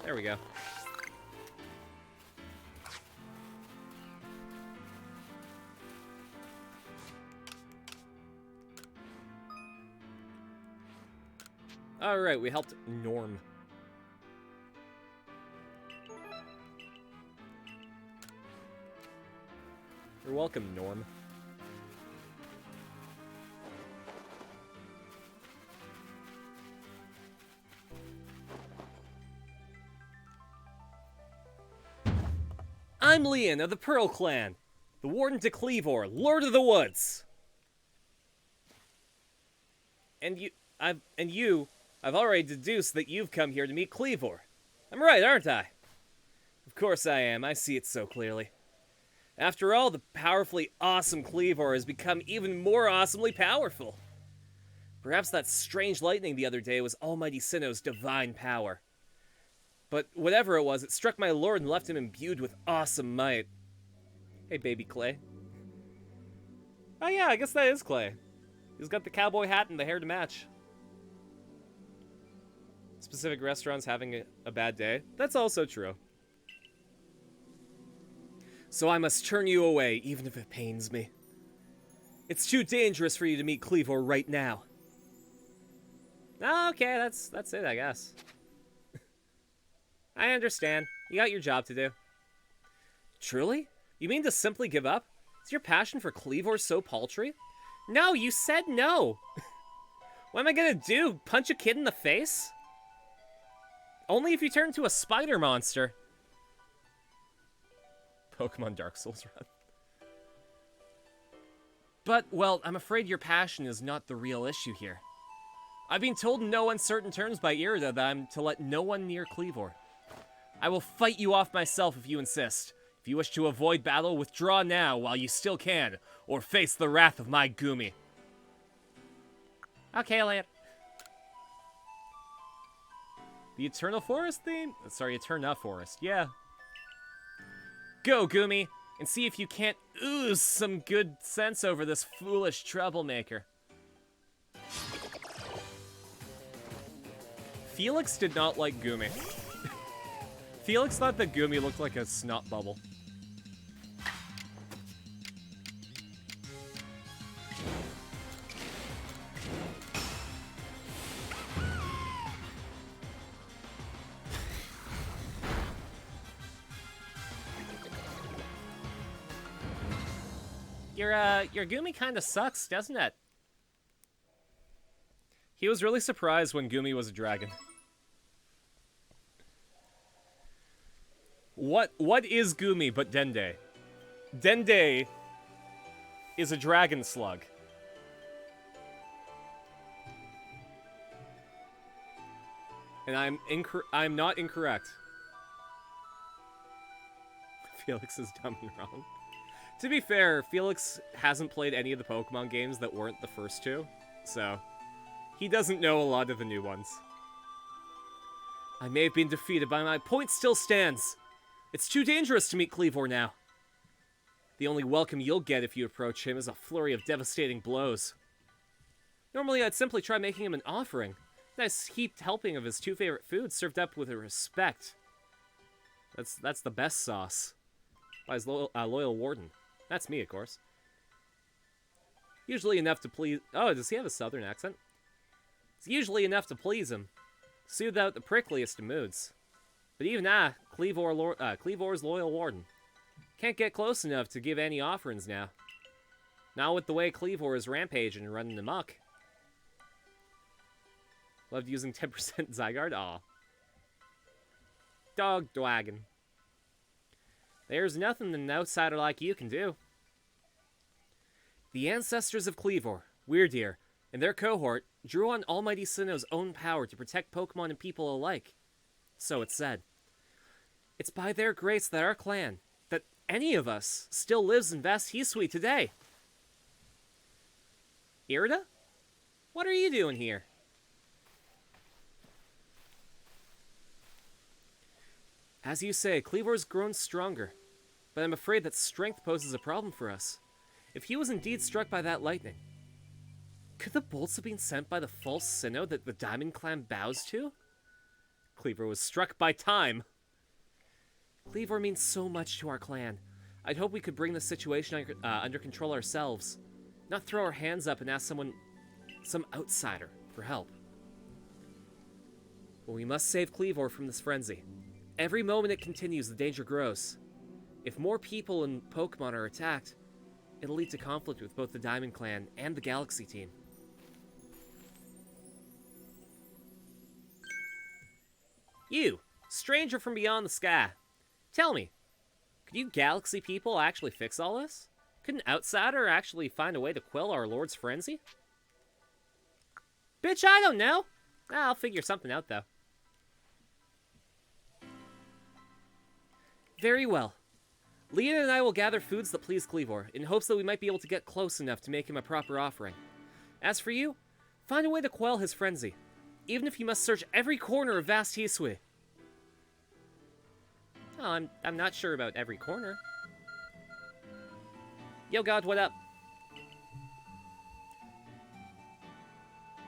There we go. Alright, we helped Norm. You're welcome, Norm. I'm Leon of the Pearl Clan, the Warden to Cleavor, Lord of the Woods. And I've already deduced that you've come here to meet Cleavor. I'm right, aren't I? Of course I am, I see it so clearly. After all, the powerfully awesome Cleavor has become even more awesomely powerful. Perhaps that strange lightning the other day was Almighty Sinnoh's divine power. But whatever it was, it struck my lord and left him imbued with awesome might. Hey, baby Clay. Oh yeah, I guess that is Clay. He's got the cowboy hat and the hair to match. Specific restaurants having a bad day. That's also true. So I must turn you away, even if it pains me. It's too dangerous for you to meet Cleavor right now. Okay, that's it, I guess. I understand. You got your job to do. Truly? You mean to simply give up? Is your passion for Cleavor so paltry? No, you said no! What am I gonna do? Punch a kid in the face? Only if you turn into a spider monster. Pokemon Dark Souls run. But, well, I'm afraid your passion is not the real issue here. I've been told in no uncertain terms by Irida that I'm to let no one near Cleavor. I will fight you off myself if you insist. If you wish to avoid battle, withdraw now while you still can, or face the wrath of my Gumi. Okay, later. The Eternal Forest theme? Sorry, Eterna Forest, yeah. Go, Gumi, and see if you can't ooze some good sense over this foolish troublemaker. Felix did not like Gumi. Felix thought that Gumi looked like a snot bubble. Your Gumi kinda sucks, doesn't it? He was really surprised when Gumi was a dragon. What is Gumi but Dende? Dende is a dragon slug. And I'm not incorrect. Felix is dumb and wrong. To be fair, Felix hasn't played any of the Pokemon games that weren't the first two, so he doesn't know a lot of the new ones. I may have been defeated, but my point still stands. It's too dangerous to meet Cleavor now. The only welcome you'll get if you approach him is a flurry of devastating blows. Normally, I'd simply try making him an offering. Nice heaped helping of his two favorite foods served up with respect. That's the best sauce. By his loyal warden. That's me, of course. Usually enough to please... Oh, does he have a southern accent? It's usually enough to please him. Soothe out the prickliest of moods. But even Cleavor's loyal warden. Can't get close enough to give any offerings now. Not with the way Cleavor is rampaging and running amok. Loved using 10% Zygarde? Aw. Dog Dwagon. There's nothing an outsider like you can do. The ancestors of Cleavor, Weirdeer, and their cohort drew on Almighty Sinnoh's own power to protect Pokemon and people alike. So it's said. It's by their grace that our clan, that any of us, still lives in Vast Hisui today. Irida? What are you doing here? As you say, Cleavor's grown stronger, but I'm afraid that strength poses a problem for us. If he was indeed struck by that lightning, could the bolts have been sent by the false Sinnoh that the Diamond Clan bows to? Cleavor was struck by time. Cleavor means so much to our clan. I'd hope we could bring the situation under control ourselves, not throw our hands up and ask some outsider, for help. But we must save Cleavor from this frenzy. Every moment it continues, the danger grows. If more people and Pokemon are attacked, it'll lead to conflict with both the Diamond Clan and the Galaxy team. You, stranger from beyond the sky. Tell me, could you Galaxy people actually fix all this? Could an outsider actually find a way to quell our Lord's frenzy? Bitch, I don't know. I'll figure something out, though. Very well. Leon and I will gather foods that please Cleavor, in hopes that we might be able to get close enough to make him a proper offering. As for you, find a way to quell his frenzy, even if you must search every corner of Vast Hisui. Oh, I'm not sure about every corner. Yo, God, what up?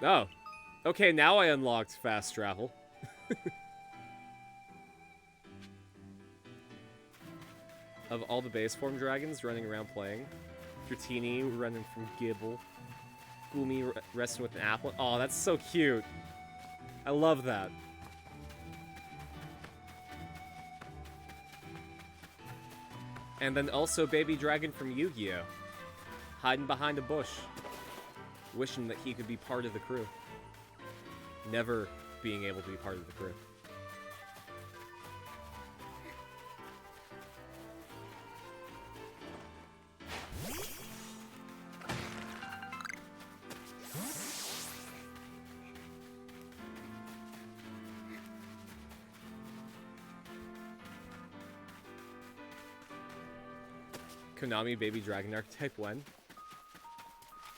Oh. Okay, now I unlocked fast travel. Of all the base form dragons running around playing. Dratini running from Gibble. Gumi resting with an apple. Oh, that's so cute. I love that. And then also Baby Dragon from Yu-Gi-Oh! Hiding behind a bush. Wishing that he could be part of the crew. Never being able to be part of the crew. Konami Baby Dragon archetype when?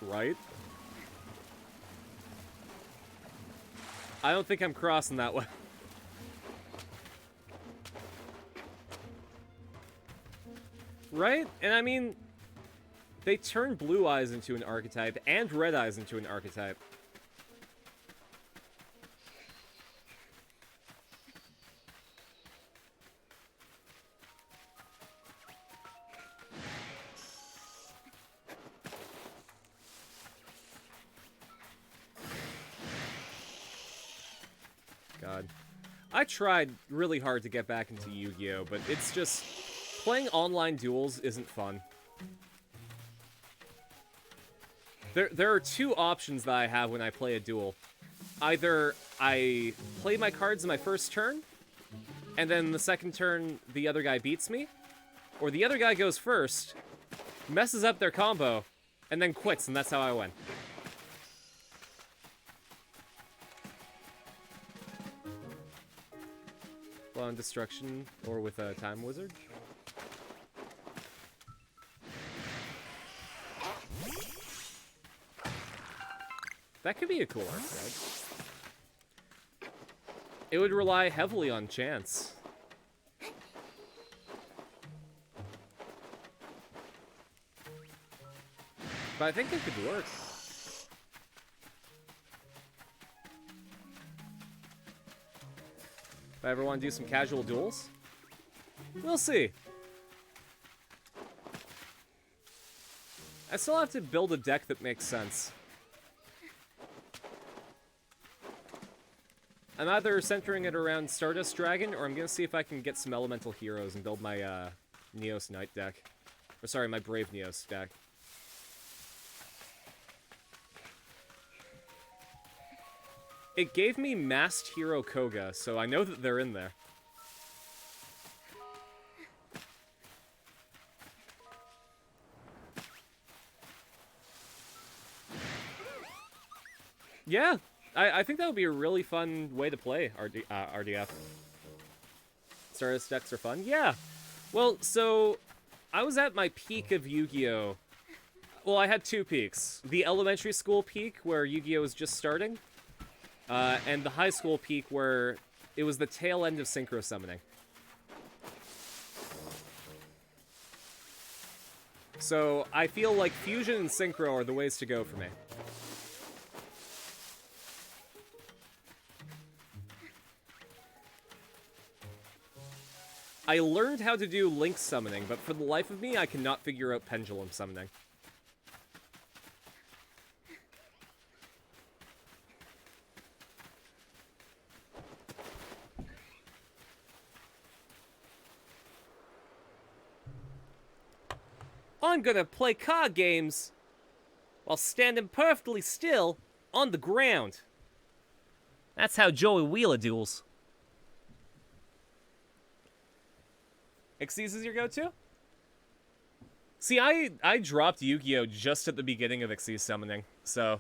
Right? I don't think I'm crossing that way. Right? And I mean, they turned Blue Eyes into an archetype and Red Eyes into an archetype. God. I tried really hard to get back into Yu-Gi-Oh, but it's just... playing online duels isn't fun. There are two options that I have when I play a duel. Either I play my cards in my first turn, and then the second turn the other guy beats me, or the other guy goes first, messes up their combo, and then quits, and that's how I win. On destruction, or with a time wizard. That could be a cool art thread. It would rely heavily on chance. But I think it could work. If I ever want to do some casual duels, we'll see. I still have to build a deck that makes sense. I'm either centering it around Stardust Dragon, or I'm gonna see if I can get some Elemental Heroes and build my Neos Knight deck. Or sorry, my Brave Neos deck. It gave me Masked Hero Koga, so I know that they're in there. Yeah, I think that would be a really fun way to play RDF. Stardust decks are fun? Yeah. Well, so, I was at my peak of Yu-Gi-Oh! Well, I had two peaks. The elementary school peak, where Yu-Gi-Oh! Was just starting, and the high school peak where it was the tail end of Synchro Summoning. So I feel like Fusion and Synchro are the ways to go for me. I learned how to do Link summoning, but for the life of me, I cannot figure out Pendulum summoning. I'm gonna play card games while standing perfectly still on the ground. That's how Joey Wheeler duels. Xyz is your go-to? See, I dropped Yu-Gi-Oh! Just at the beginning of Xyz summoning, so...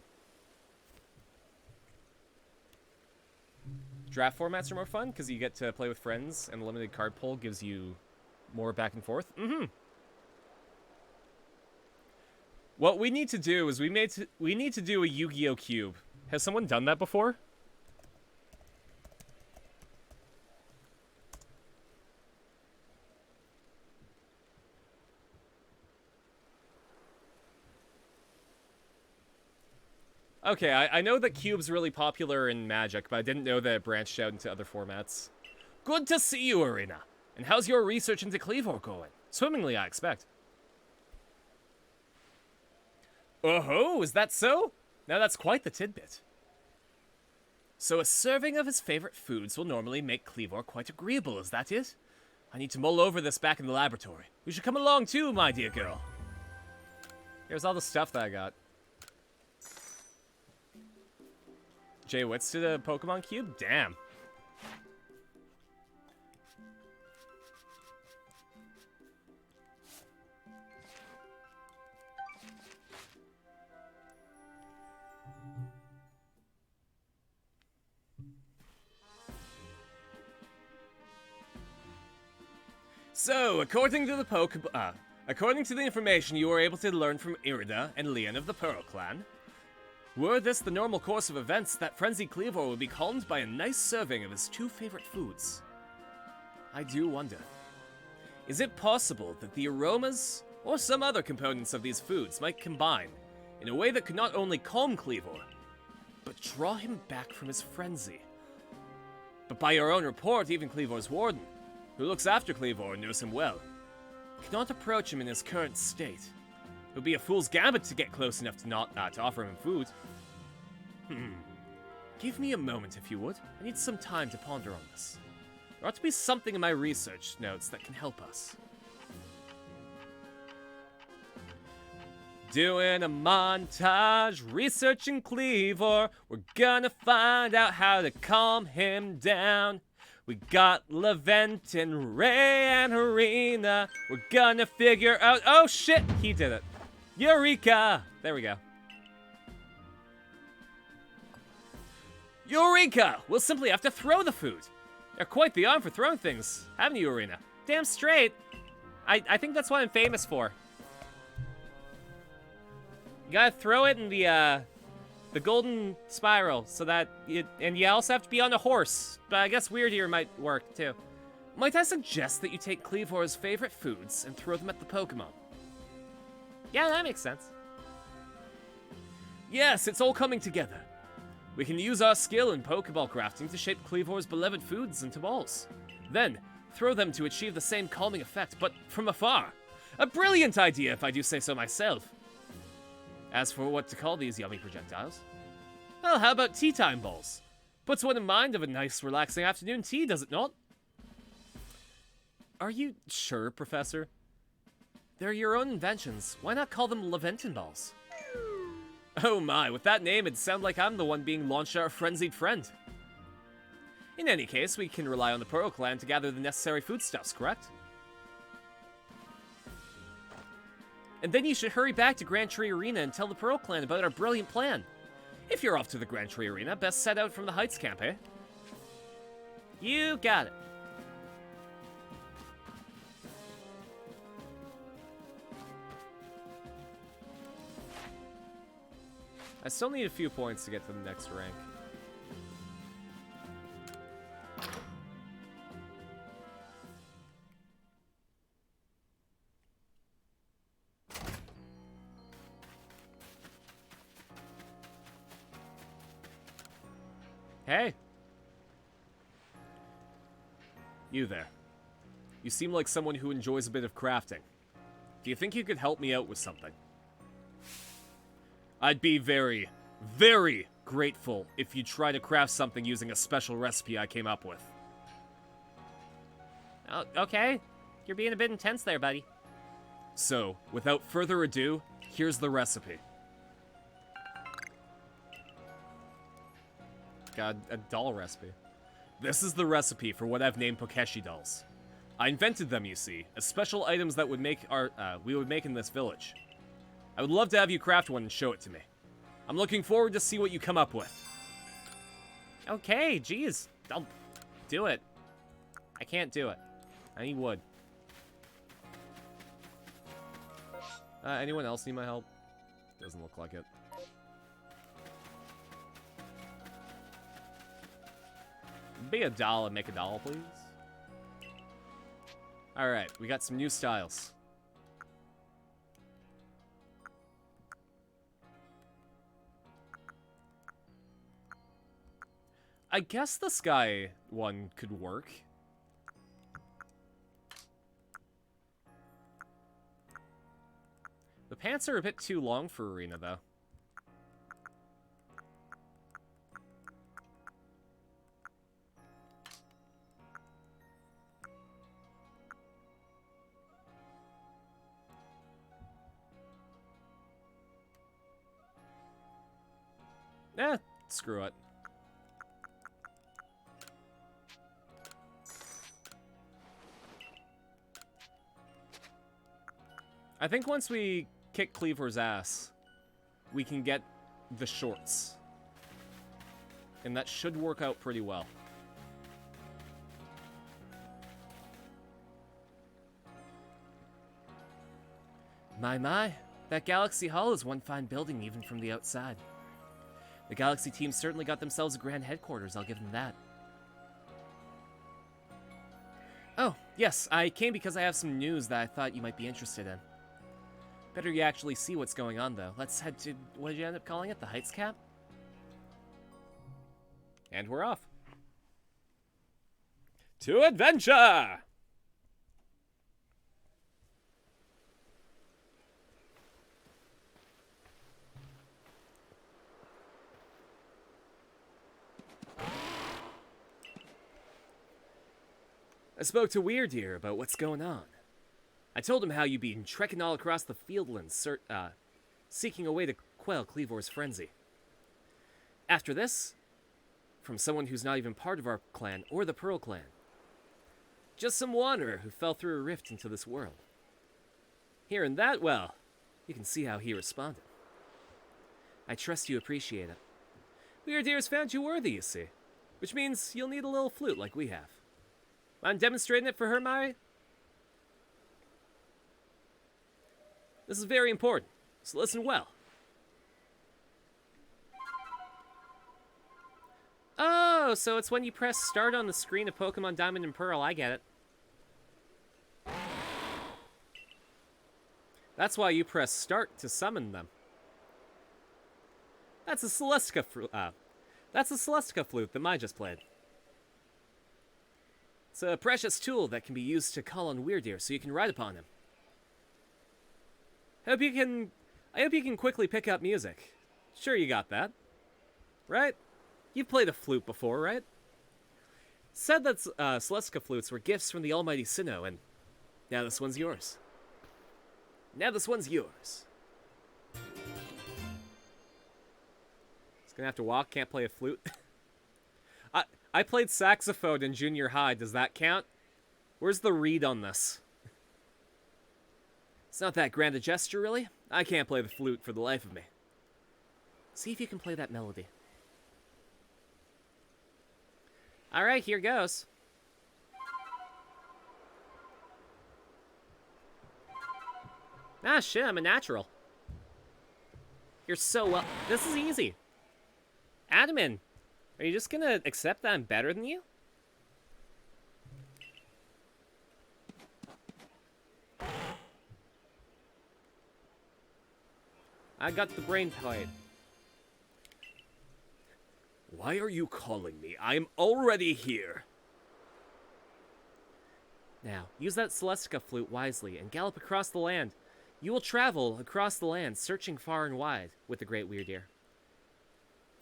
Draft formats are more fun, because you get to play with friends, and the limited card pool gives you more back and forth. Mm-hmm. What we need to do is we need to do a Yu-Gi-Oh! Cube. Has someone done that before? Okay, I know that Cube's really popular in Magic, but I didn't know that it branched out into other formats. Good to see you, Arena. And how's your research into Cleavor going? Swimmingly, I expect. Oh-ho, is that so? Now that's quite the tidbit. So a serving of his favorite foods will normally make Cleavor quite agreeable, is that it? I need to mull over this back in the laboratory. You should come along too, my dear girl. Here's all the stuff that I got. Jay Witz to the Pokemon Cube? Damn. So, according to the information you were able to learn from Irida and Leon of the Pearl Clan, were this the normal course of events, that Frenzy Cleavor would be calmed by a nice serving of his two favorite foods. I do wonder. Is it possible that the aromas, or some other components of these foods might combine in a way that could not only calm Cleavor, but draw him back from his frenzy? But by your own report, even Cleavor's warden, who looks after Cleavor and knows him well, cannot approach him in his current state. It would be a fool's gambit to get close enough to not to offer him food. Give me a moment, if you would. I need some time to ponder on this. There ought to be something in my research notes that can help us. Doing a montage, researching Cleaver. We're gonna find out how to calm him down. We got Levent and Ray and Harina. We're gonna figure out. Oh shit, he did it. Eureka! There we go. Eureka! We'll simply have to throw the food. You're quite the arm for throwing things, haven't you, Arena? Damn straight. I think that's what I'm famous for. You gotta throw it in the golden spiral, so that and you also have to be on a horse. But I guess Weird Ear might work too. Might I suggest that you take Cleavor's favorite foods and throw them at the Pokemon? Yeah, that makes sense. Yes, it's all coming together. We can use our skill in Pokeball crafting to shape Cleavor's beloved foods into balls. Then, throw them to achieve the same calming effect, but from afar. A brilliant idea, if I do say so myself. As for what to call these yummy projectiles, well, how about tea time balls? Puts one in mind of a nice, relaxing afternoon tea, does it not? Are you sure, Professor? They're your own inventions. Why not call them Leventon balls? Oh my, with that name, it'd sound like I'm the one being launched at our frenzied friend. In any case, we can rely on the Pearl Clan to gather the necessary foodstuffs, correct? And then you should hurry back to Grand Tree Arena and tell the Pearl Clan about our brilliant plan. If you're off to the Grand Tree Arena, best set out from the Heights camp, eh? You got it. I still need a few points to get to the next rank. Hey! You there. You seem like someone who enjoys a bit of crafting. Do you think you could help me out with something? I'd be very, very grateful if you try to craft something using a special recipe I came up with. Oh, okay. You're being a bit intense there, buddy. So, without further ado, here's the recipe. Got a doll recipe. This is the recipe for what I've named Pokeshi dolls. I invented them, you see, as special items that would make we would make in this village. I would love to have you craft one and show it to me. I'm looking forward to see what you come up with. Okay, geez. I'll do it. I can't do it. I need wood. Anyone else need my help? Doesn't look like it. Be a doll and make a doll, please. Alright, we got some new styles. I guess the sky one could work. The pants are a bit too long for Arena, though. Eh, screw it. I think once we kick Cleaver's ass, we can get the shorts. And that should work out pretty well. My, that Galaxy Hall is one fine building even from the outside. The Galaxy team certainly got themselves a grand headquarters, I'll give them that. Oh, yes, I came because I have some news that I thought you might be interested in. Better you actually see what's going on, though. Let's head to, what did you end up calling it, the Heights Cap? And we're off. To adventure! I spoke to Weird Ear about what's going on. I told him how you've been trekking all across the fieldlands, seeking a way to quell Cleavor's frenzy. After this, from someone who's not even part of our clan or the Pearl clan. Just some wanderer who fell through a rift into this world. Hearing that, well, you can see how he responded. I trust you appreciate it. Weird Ears found you worthy, you see, which means you'll need a little flute like we have. I'm demonstrating it for her, Mai. This is very important, so listen well. Oh, so it's when you press start on the screen of Pokemon Diamond and Pearl, I get it. That's why you press start to summon them. That's a Celestica flute that Mai just played. It's a precious tool that can be used to call on Weird Ear so you can ride upon him. I hope you can quickly pick up music. Sure you got that. Right? You've played a flute before, right? Said that Celestica flutes were gifts from the almighty Sinnoh, and now this one's yours. Now this one's yours. It's gonna have to walk, can't play a flute. I played saxophone in junior high, does that count? Where's the reed on this? It's not that grand a gesture, really. I can't play the flute for the life of me. See if you can play that melody. Alright, here goes. Ah, shit, I'm a natural. You're so well... This is easy. Admin, are you just gonna accept that I'm better than you? I got the brain plate. Why are you calling me? I'm already here. Now, use that Celestica flute wisely and gallop across the land. You will travel across the land, searching far and wide with the Great Weird Ear.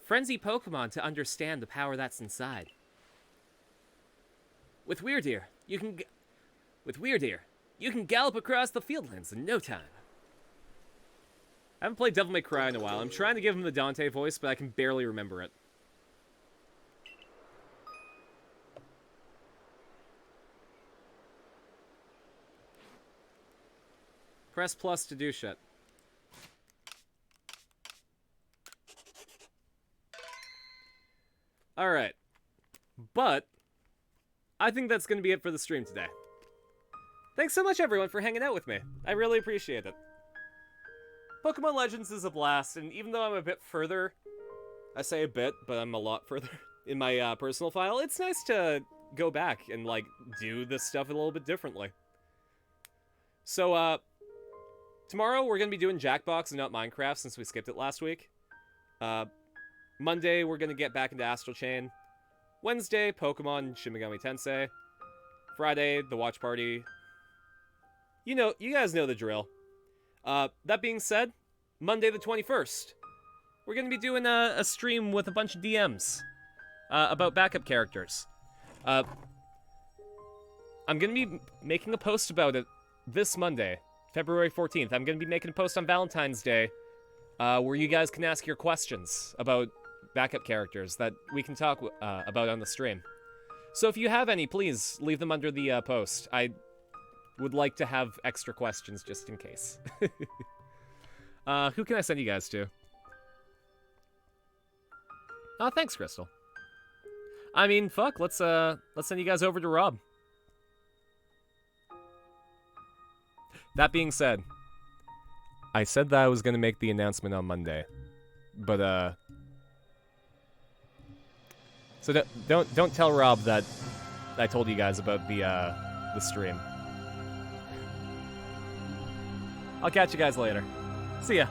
Frenzy Pokemon to understand the power that's inside. With Weird Ear, you can gallop across the fieldlands in no time. I haven't played Devil May Cry in a while. I'm trying to give him the Dante voice, but I can barely remember it. Press plus to do shit. Alright. But, I think that's going to be it for the stream today. Thanks so much, everyone, for hanging out with me. I really appreciate it. Pokemon Legends is a blast, and even though I'm a bit further, I say a bit, but I'm a lot further in my personal file, it's nice to go back and, like, do this stuff a little bit differently. So, tomorrow we're going to be doing Jackbox and not Minecraft since we skipped it last week. Monday we're going to get back into Astral Chain. Wednesday, Pokemon Shin Megami Tensei. Friday, the Watch Party. You know, you guys know the drill. That being said, Monday the 21st, we're going to be doing a stream with a bunch of DMs about backup characters. I'm going to be making a post about it this Monday, February 14th. I'm going to be making a post on Valentine's Day where you guys can ask your questions about backup characters that we can talk about on the stream. So if you have any, please leave them under the post. I would like to have extra questions just in case. Who can I send you guys to? Oh, thanks, Crystal. I mean, fuck, let's send you guys over to Rob. That being said, I said that I was gonna make the announcement on Monday, but so don't tell Rob that I told you guys about the stream. I'll catch you guys later. See ya.